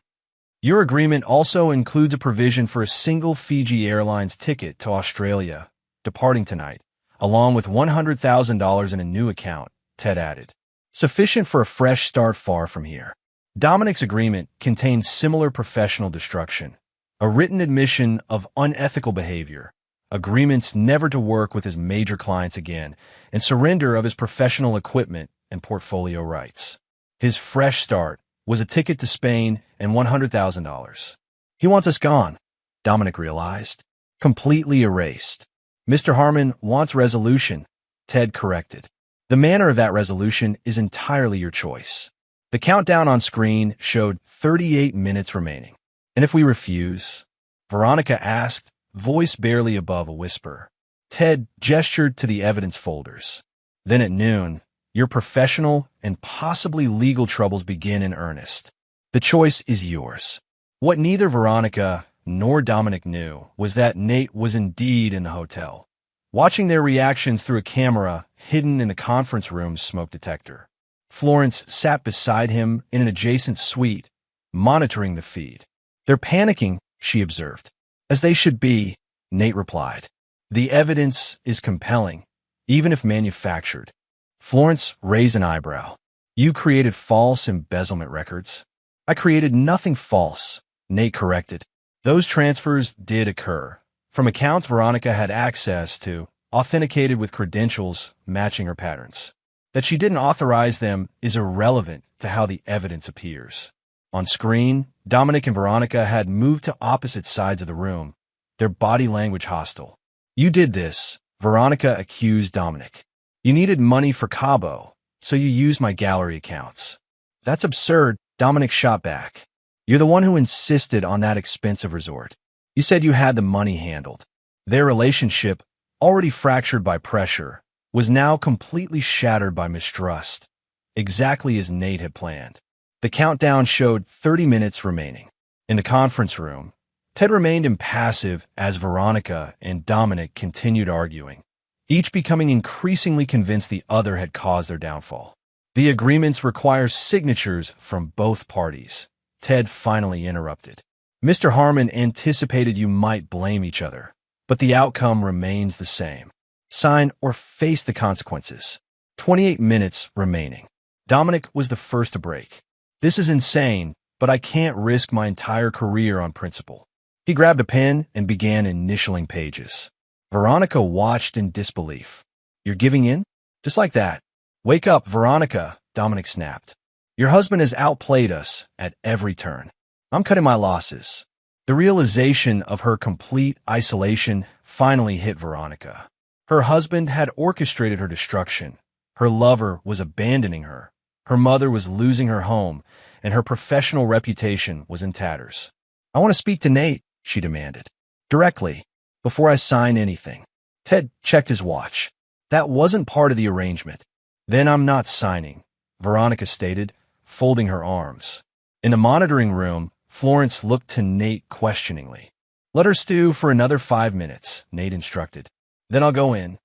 Your agreement also includes a provision for a single Fiji Airlines ticket to Australia, departing tonight, along with $100,000 in a new account," Ted added. "Sufficient for a fresh start far from here." Dominic's agreement contained similar professional destruction, a written admission of unethical behavior, agreements never to work with his major clients again, and surrender of his professional equipment and portfolio rights. His fresh start was a ticket to Spain and $100,000. "He wants us gone," Dominic realized, "completely erased." Mr. Harmon wants resolution, Ted corrected. The manner of that resolution is entirely your choice. The countdown on screen showed 38 minutes remaining. And if we refuse? Veronica asked, voice barely above a whisper. Ted gestured to the evidence folders. Then at noon, your professional and possibly legal troubles begin in earnest. The choice is yours. What neither Veronica nor Dominic knew was that Nate was indeed in the hotel, watching their reactions through a camera hidden in the conference room's smoke detector. Florence sat beside him in an adjacent suite, monitoring the feed. They're panicking, she observed. As they should be, Nate replied. The evidence is compelling, even if manufactured. Florence raised an eyebrow. You created false embezzlement records. I created nothing false, Nate corrected. Those transfers did occur, from accounts Veronica had access to, authenticated with credentials matching her patterns. That she didn't authorize them is irrelevant to how the evidence appears. On screen, Dominic and Veronica had moved to opposite sides of the room, their body language hostile. You did this, Veronica accused Dominic. You needed money for Cabo, so you used my gallery accounts. That's absurd, Dominic shot back. You're the one who insisted on that expensive resort. You said you had the money handled. Their relationship, already fractured by pressure, was now completely shattered by mistrust, exactly as Nate had planned. The countdown showed 30 minutes remaining. In the conference room, Ted remained impassive as Veronica and Dominic continued arguing, each becoming increasingly convinced the other had caused their downfall. The agreements require signatures from both parties, Ted finally interrupted. Mr. Harmon anticipated you might blame each other, but the outcome remains the same. Sign or face the consequences. 28 minutes remaining. Dominic was the first to break. This is insane, but I can't risk my entire career on principle. He grabbed a pen and began initialing pages. Veronica watched in disbelief. You're giving in? Just like that. Wake up, Veronica, Dominic snapped. Your husband has outplayed us at every turn. I'm cutting my losses. The realization of her complete isolation finally hit Veronica. Her husband had orchestrated her destruction. Her lover was abandoning her. Her mother was losing her home, and her professional reputation was in tatters. I want to speak to Nate, she demanded. Directly, before I sign anything. Ted checked his watch. That wasn't part of the arrangement. Then I'm not signing, Veronica stated, folding her arms. In the monitoring room, Florence looked to Nate questioningly. Let her stew for another 5 minutes, Nate instructed. Then I'll go in.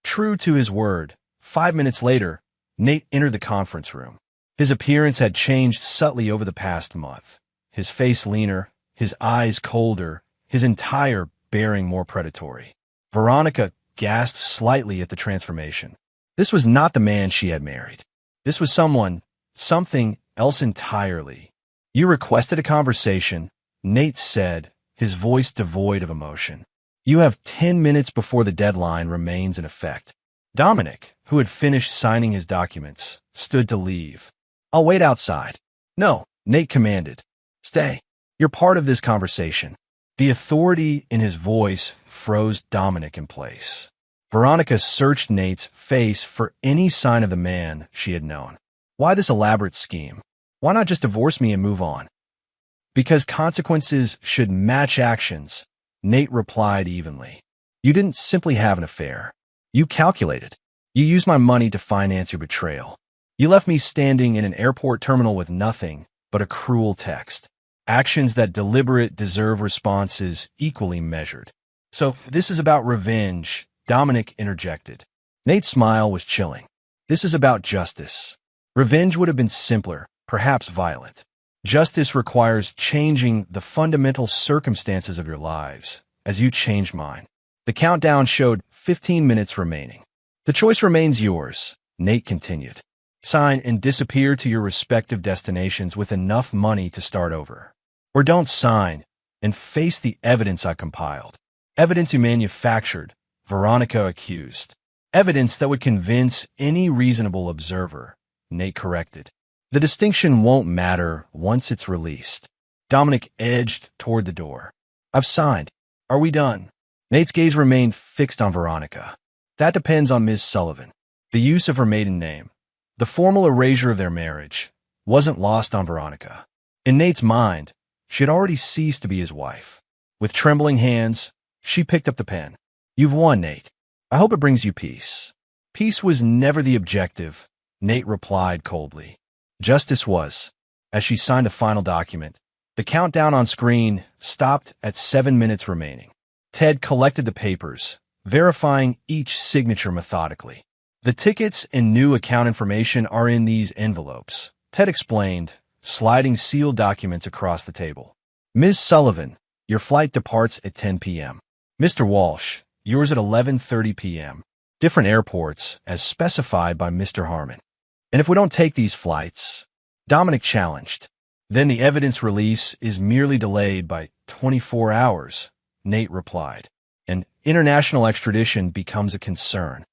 True to his word, 5 minutes later, Nate entered the conference room. His appearance had changed subtly over the past month. His face leaner, his eyes colder, his entire bearing more predatory. Veronica gasped slightly at the transformation. This was not the man she had married. This was something else entirely. You requested a conversation, Nate said, his voice devoid of emotion. You have 10 minutes before the deadline remains in effect. Dominic, who had finished signing his documents, stood to leave. I'll wait outside. No, Nate commanded. Stay. You're part of this conversation. The authority in his voice froze Dominic in place. Veronica searched Nate's face for any sign of the man she had known. Why this elaborate scheme? Why not just divorce me and move on? Because consequences should match actions, Nate replied evenly. You didn't simply have an affair. You calculated. You used my money to finance your betrayal. You left me standing in an airport terminal with nothing but a cruel text. Actions that deliberate deserve responses equally measured. So this is about revenge, Dominic interjected. Nate's smile was chilling. This is about justice. Revenge would have been simpler, perhaps violent. Justice requires changing the fundamental circumstances of your lives, as you changed mine. The countdown showed 15 minutes remaining. The choice remains yours, Nate continued. Sign and disappear to your respective destinations with enough money to start over. Or don't sign and face the evidence I compiled. Evidence you manufactured, Veronica accused. Evidence that would convince any reasonable observer, Nate corrected. The distinction won't matter once it's released. Dominic edged toward the door. I've signed. Are we done? Nate's gaze remained fixed on Veronica. That depends on Ms. Sullivan. The use of her maiden name, the formal erasure of their marriage, wasn't lost on Veronica. In Nate's mind, she had already ceased to be his wife. With trembling hands, she picked up the pen. You've won, Nate. I hope it brings you peace. Peace was never the objective, Nate replied coldly. Justice was. As she signed the final document, the countdown on screen stopped at 7 minutes remaining. Ted collected the papers, verifying each signature methodically. The tickets and new account information are in these envelopes, Ted explained, sliding sealed documents across the table. Ms. Sullivan, your flight departs at 10 p.m. Mr. Walsh, yours at 11:30 p.m. Different airports, as specified by Mr. Harmon. And if we don't take these flights, Dominic challenged, then the evidence release is merely delayed by 24 hours, Nate replied, and international extradition becomes a concern.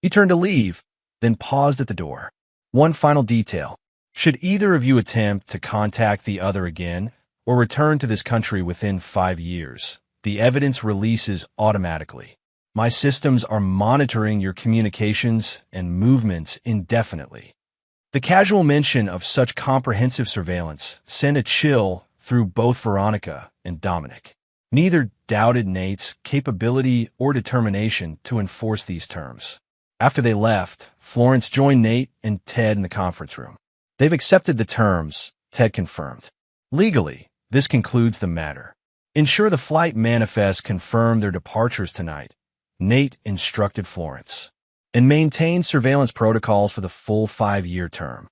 He turned to leave, then paused at the door. One final detail. Should either of you attempt to contact the other again or return to this country within 5 years, the evidence releases automatically. My systems are monitoring your communications and movements indefinitely. The casual mention of such comprehensive surveillance sent a chill through both Veronica and Dominic. Neither doubted Nate's capability or determination to enforce these terms. After they left, Florence joined Nate and Ted in the conference room. They've accepted the terms, Ted confirmed. Legally, this concludes the matter. Ensure the flight manifests confirm their departures tonight, Nate instructed Florence, and maintain surveillance protocols for the full 5-year term.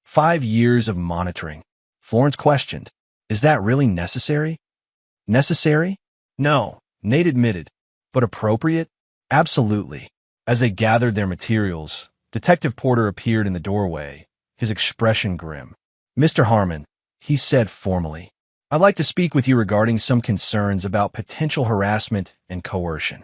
5 years of monitoring. Florence questioned, is that really necessary? Necessary? No, Nate admitted. But appropriate? Absolutely. As they gathered their materials, Detective Porter appeared in the doorway, his expression grim. Mr. Harmon, he said formally, I'd like to speak with you regarding some concerns about potential harassment and coercion.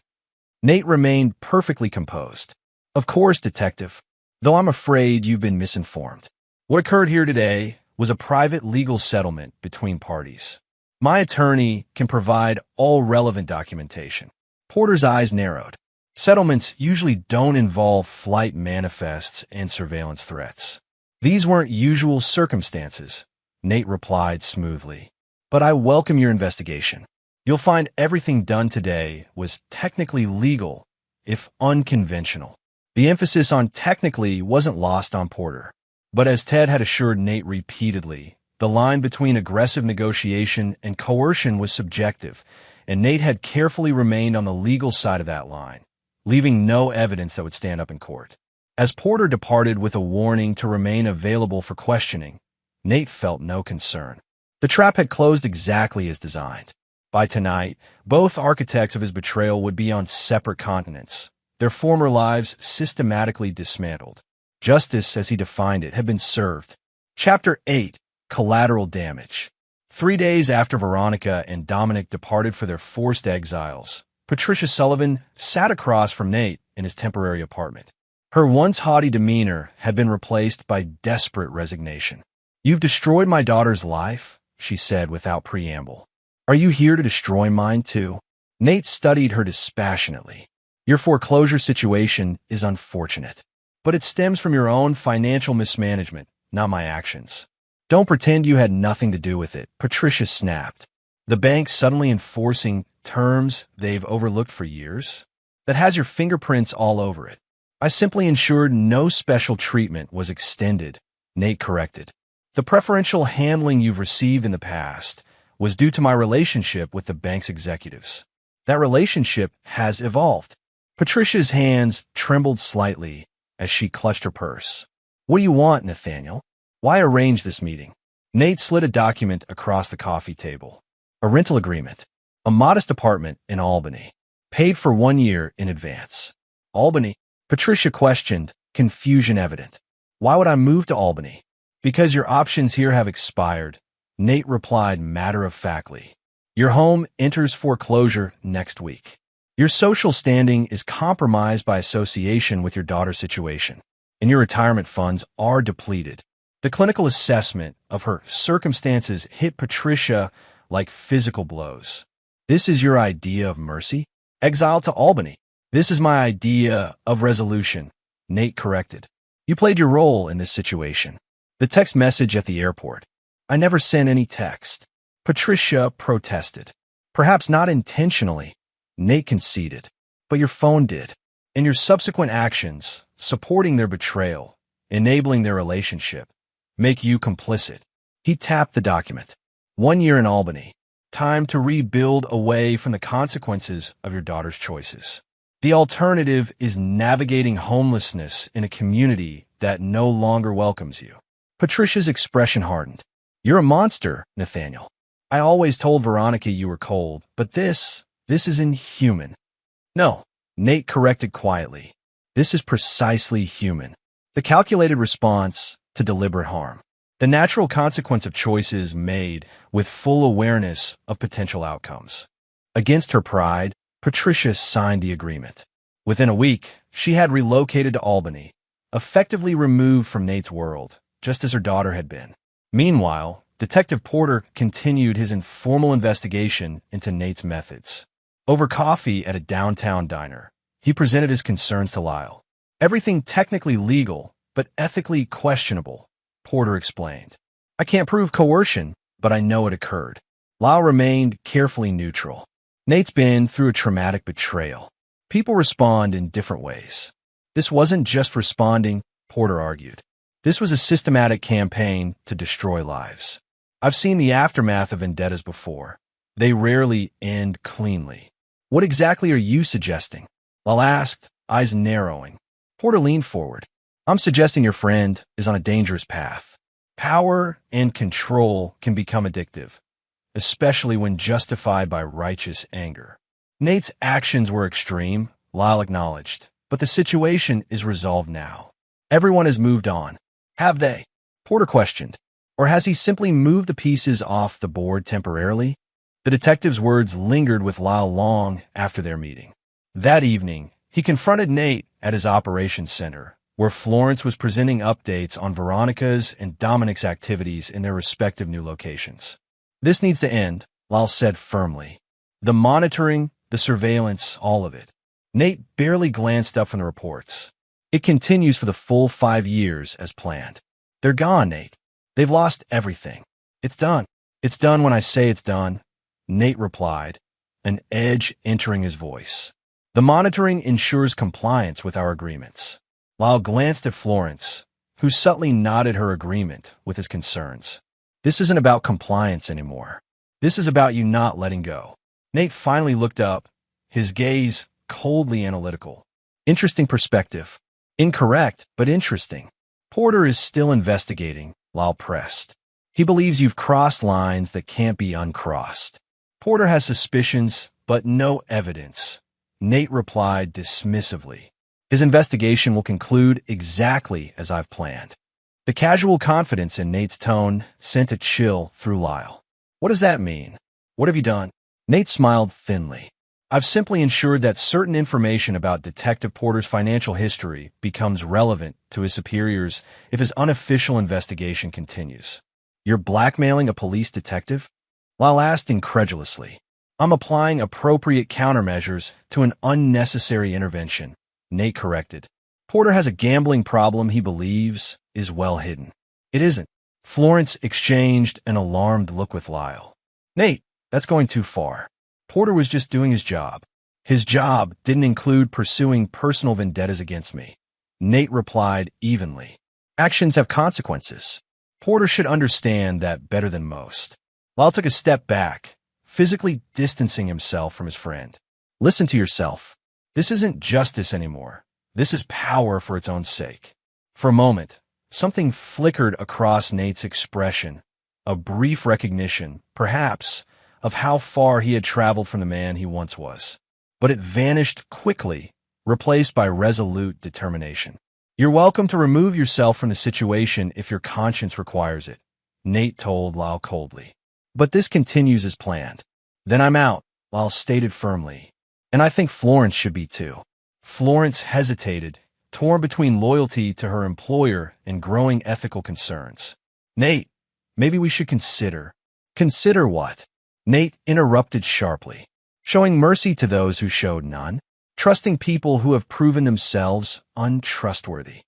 Nate remained perfectly composed. Of course, Detective, though I'm afraid you've been misinformed. What occurred here today was a private legal settlement between parties. My attorney can provide all relevant documentation. Porter's eyes narrowed. Settlements usually don't involve flight manifests and surveillance threats. These weren't usual circumstances, Nate replied smoothly. But I welcome your investigation. You'll find everything done today was technically legal, if unconventional. The emphasis on technically wasn't lost on Porter. But as Ted had assured Nate repeatedly, the line between aggressive negotiation and coercion was subjective, and Nate had carefully remained on the legal side of that line, leaving no evidence that would stand up in court. As Porter departed with a warning to remain available for questioning, Nate felt no concern. The trap had closed exactly as designed. By tonight, both architects of his betrayal would be on separate continents, their former lives systematically dismantled. Justice, as he defined it, had been served. Chapter 8. Collateral Damage. 3 days after Veronica and Dominic departed for their forced exiles, Patricia Sullivan sat across from Nate in his temporary apartment. Her once haughty demeanor had been replaced by desperate resignation. You've destroyed my daughter's life, she said without preamble. Are you here to destroy mine too? Nate studied her dispassionately. Your foreclosure situation is unfortunate, but it stems from your own financial mismanagement, not my actions. Don't pretend you had nothing to do with it, Patricia snapped. The bank suddenly enforcing terms they've overlooked for years? That has your fingerprints all over it. I simply ensured no special treatment was extended, Nate corrected. The preferential handling you've received in the past was due to my relationship with the bank's executives. That relationship has evolved. Patricia's hands trembled slightly as she clutched her purse. What do you want, Nathaniel? Why arrange this meeting? Nate slid a document across the coffee table. A rental agreement. A modest apartment in Albany. Paid for 1 year in advance. Albany? Patricia questioned, confusion evident. Why would I move to Albany? Because your options here have expired, Nate replied matter-of-factly. Your home enters foreclosure next week. Your social standing is compromised by association with your daughter's situation, and your retirement funds are depleted. The clinical assessment of her circumstances hit Patricia like physical blows. This is your idea of mercy? Exile to Albany. This is my idea of resolution, Nate corrected. You played your role in this situation. The text message at the airport. I never sent any text. Patricia protested. Perhaps not intentionally, Nate conceded, but your phone did. And your subsequent actions, supporting their betrayal, enabling their relationship, make you complicit. He tapped the document. 1 year in Albany. Time to rebuild away from the consequences of your daughter's choices. The alternative is navigating homelessness in a community that no longer welcomes you. Patricia's expression hardened. You're a monster, Nathaniel. I always told Veronica you were cold, but this is inhuman. No, Nate corrected quietly. This is precisely human. The calculated response to deliberate harm. The natural consequence of choices made with full awareness of potential outcomes. Against her pride, Patricia signed the agreement. Within a week, she had relocated to Albany, effectively removed from Nate's world, just as her daughter had been. Meanwhile, Detective Porter continued his informal investigation into Nate's methods. Over coffee at a downtown diner, he presented his concerns to Lyle. Everything technically legal, but ethically questionable, Porter explained. I can't prove coercion, but I know it occurred. Lyle remained carefully neutral. Nate's been through a traumatic betrayal. People respond in different ways. This wasn't just responding, Porter argued. This was a systematic campaign to destroy lives. I've seen the aftermath of vendettas before. They rarely end cleanly. What exactly are you suggesting? Lyle asked, eyes narrowing. Porter leaned forward. I'm suggesting your friend is on a dangerous path. Power and control can become addictive, especially when justified by righteous anger. Nate's actions were extreme, Lyle acknowledged, but the situation is resolved now. Everyone has moved on. Have they? Porter questioned. Or has he simply moved the pieces off the board temporarily? The detective's words lingered with Lyle long after their meeting. That evening, he confronted Nate at his operations center, where Florence was presenting updates on Veronica's and Dominic's activities in their respective new locations. This needs to end, Lyle said firmly. The monitoring, the surveillance, all of it. Nate barely glanced up from the reports. It continues for the full 5 years as planned. They're gone, Nate. They've lost everything. It's done. It's done when I say it's done, Nate replied, an edge entering his voice. The monitoring ensures compliance with our agreements. Lyle glanced at Florence, who subtly nodded her agreement with his concerns. This isn't about compliance anymore. This is about you not letting go. Nate finally looked up, his gaze coldly analytical. Interesting perspective. Incorrect, but interesting. Porter is still investigating, Lyle pressed. He believes you've crossed lines that can't be uncrossed. Porter has suspicions, but no evidence, Nate replied dismissively. His investigation will conclude exactly as I've planned. The casual confidence in Nate's tone sent a chill through Lyle. What does that mean? What have you done? Nate smiled thinly. I've simply ensured that certain information about Detective Porter's financial history becomes relevant to his superiors if his unofficial investigation continues. You're blackmailing a police detective? Lyle asked incredulously. I'm applying appropriate countermeasures to an unnecessary intervention, Nate corrected. Porter has a gambling problem he believes is well hidden. It isn't. Florence exchanged an alarmed look with Lyle. Nate, that's going too far. Porter was just doing his job. His job didn't include pursuing personal vendettas against me. Nate replied evenly. Actions have consequences. Porter should understand that better than most. Lyle took a step back, physically distancing himself from his friend. Listen to yourself. This isn't justice anymore. This is power for its own sake. For a moment, something flickered across Nate's expression, a brief recognition, perhaps, of how far he had traveled from the man he once was. But it vanished quickly, replaced by resolute determination. You're welcome to remove yourself from the situation if your conscience requires it, Nate told Lyle coldly. But this continues as planned. Then I'm out, Lyle stated firmly. And I think Florence should be too. Florence hesitated, torn between loyalty to her employer and growing ethical concerns. Nate, maybe we should consider. Consider what? Nate interrupted sharply. showing mercy to those who showed none, trusting people who have proven themselves untrustworthy.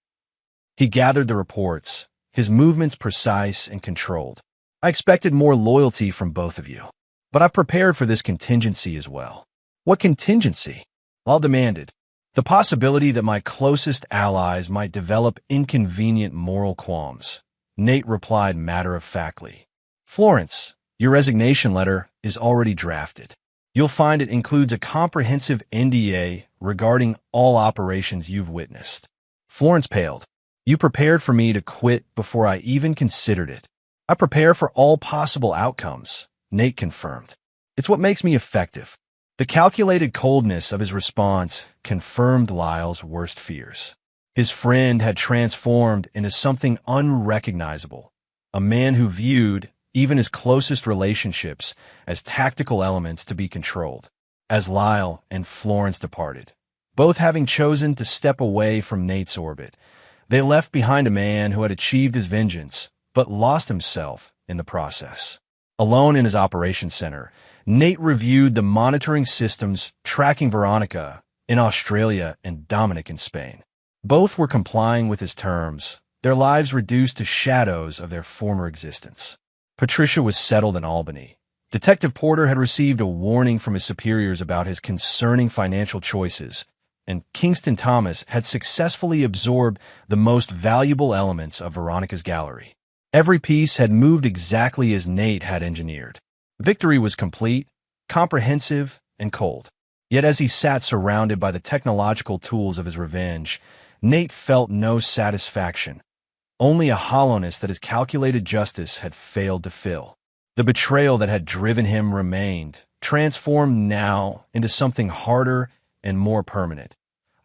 He gathered the reports, his movements precise and controlled. I expected more loyalty from both of you, but I've prepared for this contingency as well. What contingency? Law demanded. The possibility that my closest allies might develop inconvenient moral qualms. Nate replied matter-of-factly. Florence, your resignation letter is already drafted. You'll find it includes a comprehensive NDA regarding all operations you've witnessed. Florence paled. You prepared for me to quit before I even considered it. I prepare for all possible outcomes, Nate confirmed. It's what makes me effective. The calculated coldness of his response confirmed Lyle's worst fears. His friend had transformed into something unrecognizable, a man who viewed even his closest relationships as tactical elements to be controlled. As Lyle and Florence departed, both having chosen to step away from Nate's orbit, they left behind a man who had achieved his vengeance, but lost himself in the process. Alone in his operations center, Nate reviewed the monitoring systems tracking Veronica in Australia and Dominic in Spain. Both were complying with his terms, their lives reduced to shadows of their former existence. Patricia was settled in Albany. Detective Porter had received a warning from his superiors about his concerning financial choices, and Kingston Thomas had successfully absorbed the most valuable elements of Veronica's gallery. Every piece had moved exactly as Nate had engineered. Victory was complete, comprehensive, and cold. Yet as he sat surrounded by the technological tools of his revenge, Nate felt no satisfaction, only a hollowness that his calculated justice had failed to fill. The betrayal that had driven him remained, transformed now into something harder and more permanent,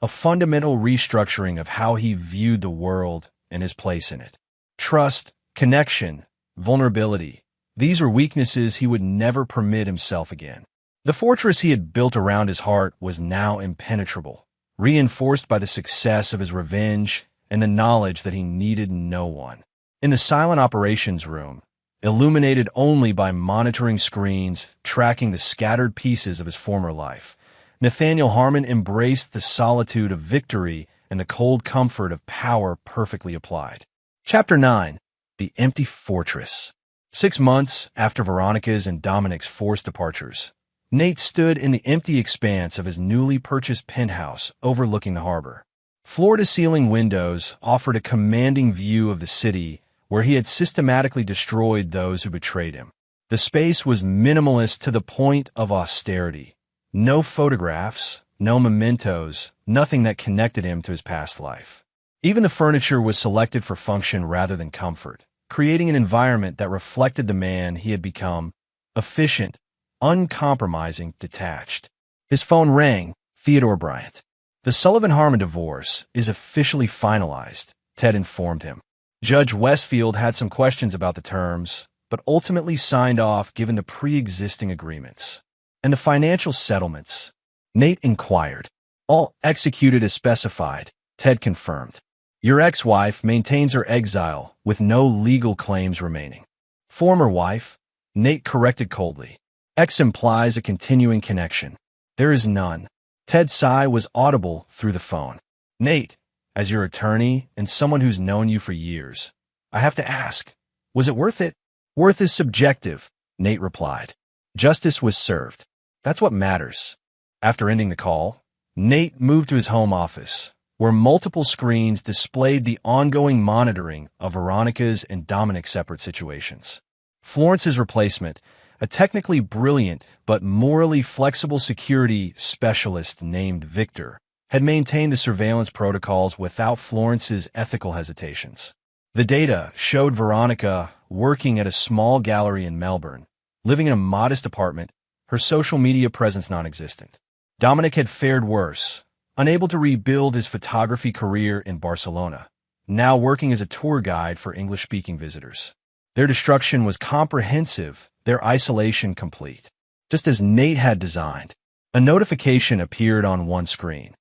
a fundamental restructuring of how he viewed the world and his place in it. Trust, connection, vulnerability, these were weaknesses he would never permit himself again. The fortress he had built around his heart was now impenetrable, reinforced by the success of his revenge and the knowledge that he needed no one. In the silent operations room, illuminated only by monitoring screens tracking the scattered pieces of his former life, Nathaniel Harmon embraced the solitude of victory and the cold comfort of power perfectly applied. Chapter 9. The Empty Fortress. 6 months after Veronica's and Dominic's forced departures, Nate stood in the empty expanse of his newly purchased penthouse overlooking the harbor. Floor-to-ceiling windows offered a commanding view of the city where he had systematically destroyed those who betrayed him. The space was minimalist to the point of austerity. No photographs, no mementos, nothing that connected him to his past life. Even the furniture was selected for function rather than comfort, creating an environment that reflected the man he had become: efficient, uncompromising, detached. His phone rang. Theodore Bryant. The Sullivan-Harmon divorce is officially finalized, Ted informed him. Judge Westfield had some questions about the terms, but ultimately signed off given the pre-existing agreements. And the financial settlements? Nate inquired. All executed as specified, Ted confirmed. Your ex-wife maintains her exile with no legal claims remaining. Former wife? Nate corrected coldly. Ex implies a continuing connection. There is none. Ted's sigh was audible through the phone. Nate, as your attorney and someone who's known you for years, I have to ask, was it worth it? Worth is subjective, Nate replied. Justice was served. That's what matters. After ending the call, Nate moved to his home office, where multiple screens displayed the ongoing monitoring of Veronica's and Dominic's separate situations. Florence's replacement, a technically brilliant but morally flexible security specialist named Victor, had maintained the surveillance protocols without Florence's ethical hesitations. The data showed Veronica working at a small gallery in Melbourne, living in a modest apartment, her social media presence non-existent. Dominic had fared worse, unable to rebuild his photography career in Barcelona, now working as a tour guide for English-speaking visitors. Their destruction was comprehensive, their isolation complete. Just as Nate had designed, a notification appeared on one screen,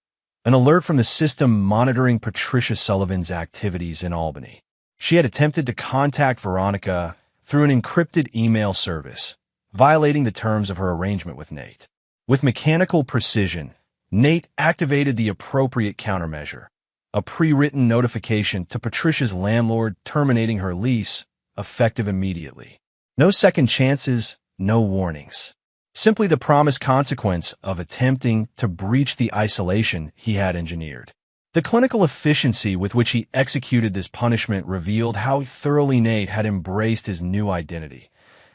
an alert from the system monitoring Patricia Sullivan's activities in Albany. She had attempted to contact Veronica through an encrypted email service, violating the terms of her arrangement with Nate. With mechanical precision, Nate activated the appropriate countermeasure, a pre-written notification to Patricia's landlord terminating her lease, effective immediately. No second chances, no warnings. Simply the promised consequence of attempting to breach the isolation he had engineered. The clinical efficiency with which he executed this punishment revealed how thoroughly Nate had embraced his new identity,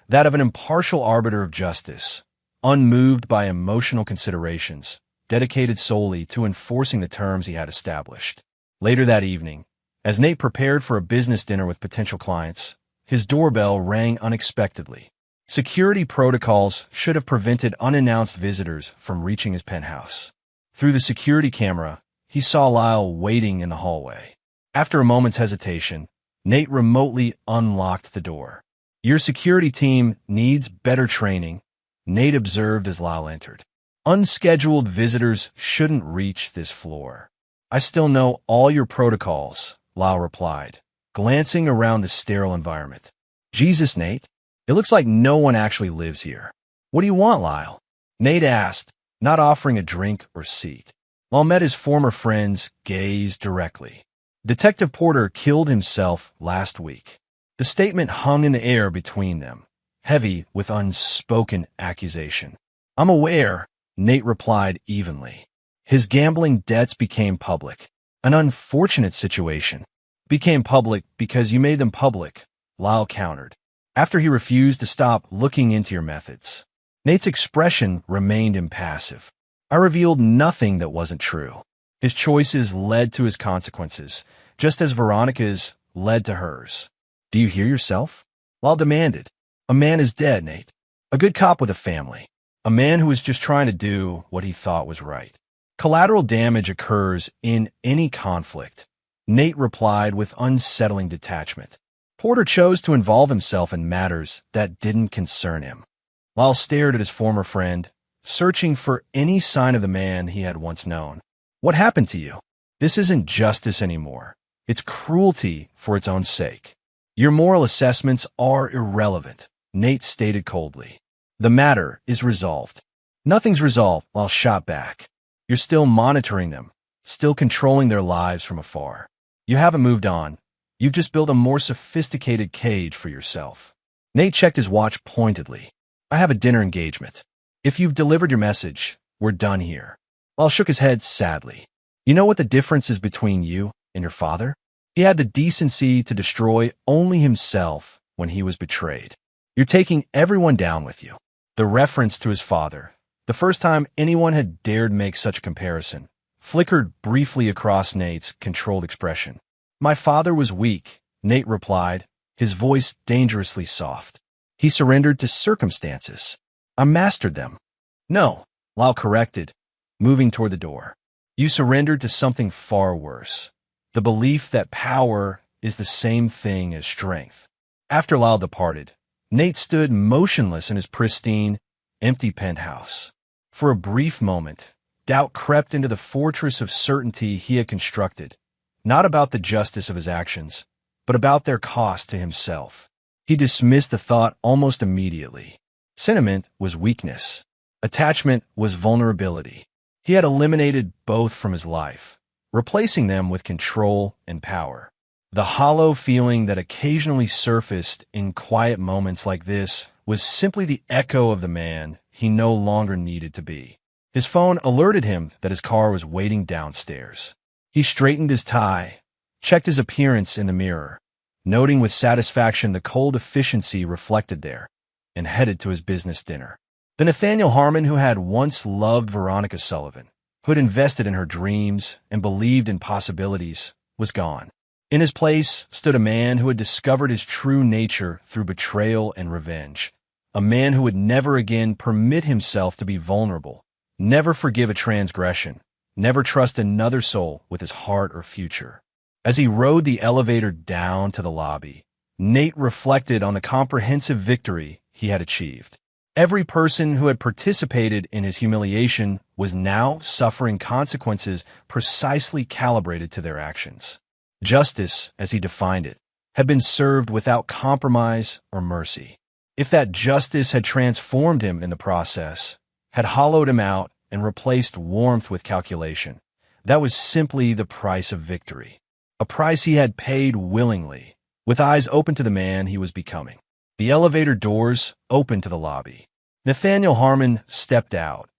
that of an impartial arbiter of justice, unmoved by emotional considerations, dedicated solely to enforcing the terms he had established. Later that evening, as Nate prepared for a business dinner with potential clients, his doorbell rang unexpectedly. Security protocols should have prevented unannounced visitors from reaching his penthouse. Through the security camera, he saw Lyle waiting in the hallway. After a moment's hesitation, Nate remotely unlocked the door. "Your security team needs better training," Nate observed as Lyle entered. "Unscheduled visitors shouldn't reach this floor." "I still know all your protocols," Lyle replied, glancing around the sterile environment. "Jesus, Nate. It looks like no one actually lives here." "What do you want, Lyle?" Nate asked, not offering a drink or seat. Lyle met his former friend's gaze directly. "Detective Porter killed himself last week." The statement hung in the air between them, heavy with unspoken accusation. "I'm aware," Nate replied evenly. "His gambling debts became public. An unfortunate situation." "Became public because you made them public," Lyle countered, after he refused to stop looking into your methods. Nate's expression remained impassive. "I revealed nothing that wasn't true. His choices led to his consequences, just as Veronica's led to hers." "Do you hear yourself?" Lyle demanded. "A man is dead, Nate. A good cop with a family. A man who was just trying to do what he thought was right. Collateral damage occurs in any conflict," Nate replied with unsettling detachment. "Porter chose to involve himself in matters that didn't concern him." Lyle stared at his former friend, searching for any sign of the man he had once known. "What happened to you? This isn't justice anymore. It's cruelty for its own sake." "Your moral assessments are irrelevant," Nate stated coldly. "The matter is resolved." "Nothing's resolved," Lyle shot back. "You're still monitoring them, still controlling their lives from afar. You haven't moved on. You've just built a more sophisticated cage for yourself." Nate checked his watch pointedly. "I have a dinner engagement. If you've delivered your message, we're done here." Lyle shook his head sadly. "You know what the difference is between you and your father? He had the decency to destroy only himself when he was betrayed. You're taking everyone down with you." The reference to his father, the first time anyone had dared make such a comparison, flickered briefly across Nate's controlled expression. "My father was weak," Nate replied, his voice dangerously soft. "He surrendered to circumstances. I mastered them." "No," Lyle corrected, moving toward the door. "You surrendered to something far worse. The belief that power is the same thing as strength." After Lyle departed, Nate stood motionless in his pristine, empty penthouse. For a brief moment, doubt crept into the fortress of certainty he had constructed, not about the justice of his actions, but about their cost to himself. He dismissed the thought almost immediately. Sentiment was weakness. Attachment was vulnerability. He had eliminated both from his life, replacing them with control and power. The hollow feeling that occasionally surfaced in quiet moments like this was simply the echo of the man he no longer needed to be. His phone alerted him that his car was waiting downstairs. He straightened his tie, checked his appearance in the mirror, noting with satisfaction the cold efficiency reflected there, and headed to his business dinner. The Nathaniel Harmon who had once loved Veronica Sullivan, who had invested in her dreams and believed in possibilities, was gone. In his place stood a man who had discovered his true nature through betrayal and revenge, a man who would never again permit himself to be vulnerable, never forgive a transgression, never trust another soul with his heart or future. As he rode the elevator down to the lobby, Nate reflected on the comprehensive victory he had achieved. Every person who had participated in his humiliation was now suffering consequences precisely calibrated to their actions. Justice, as he defined it, had been served without compromise or mercy. If that justice had transformed him in the process, had hollowed him out and replaced warmth with calculation. That was simply the price of victory. A price he had paid willingly, with eyes open to the man he was becoming. The elevator doors opened to the lobby. Nathaniel Harmon stepped out,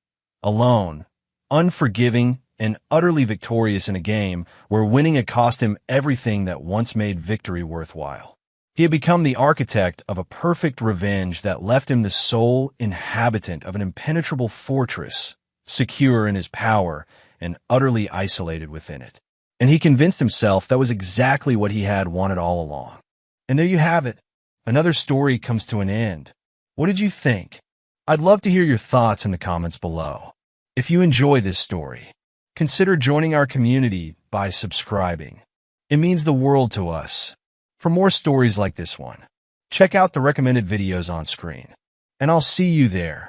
alone, unforgiving, and utterly victorious in a game where winning had cost him everything that once made victory worthwhile. He had become the architect of a perfect revenge that left him the sole inhabitant of an impenetrable fortress, secure in his power and utterly isolated within it. And he convinced himself that was exactly what he had wanted all along. And there you have it. Another story comes to an end. What did you think? I'd love to hear your thoughts in the comments below. If you enjoy this story, consider joining our community by subscribing. It means the world to us. For more stories like this one, check out the recommended videos on screen. And I'll see you there.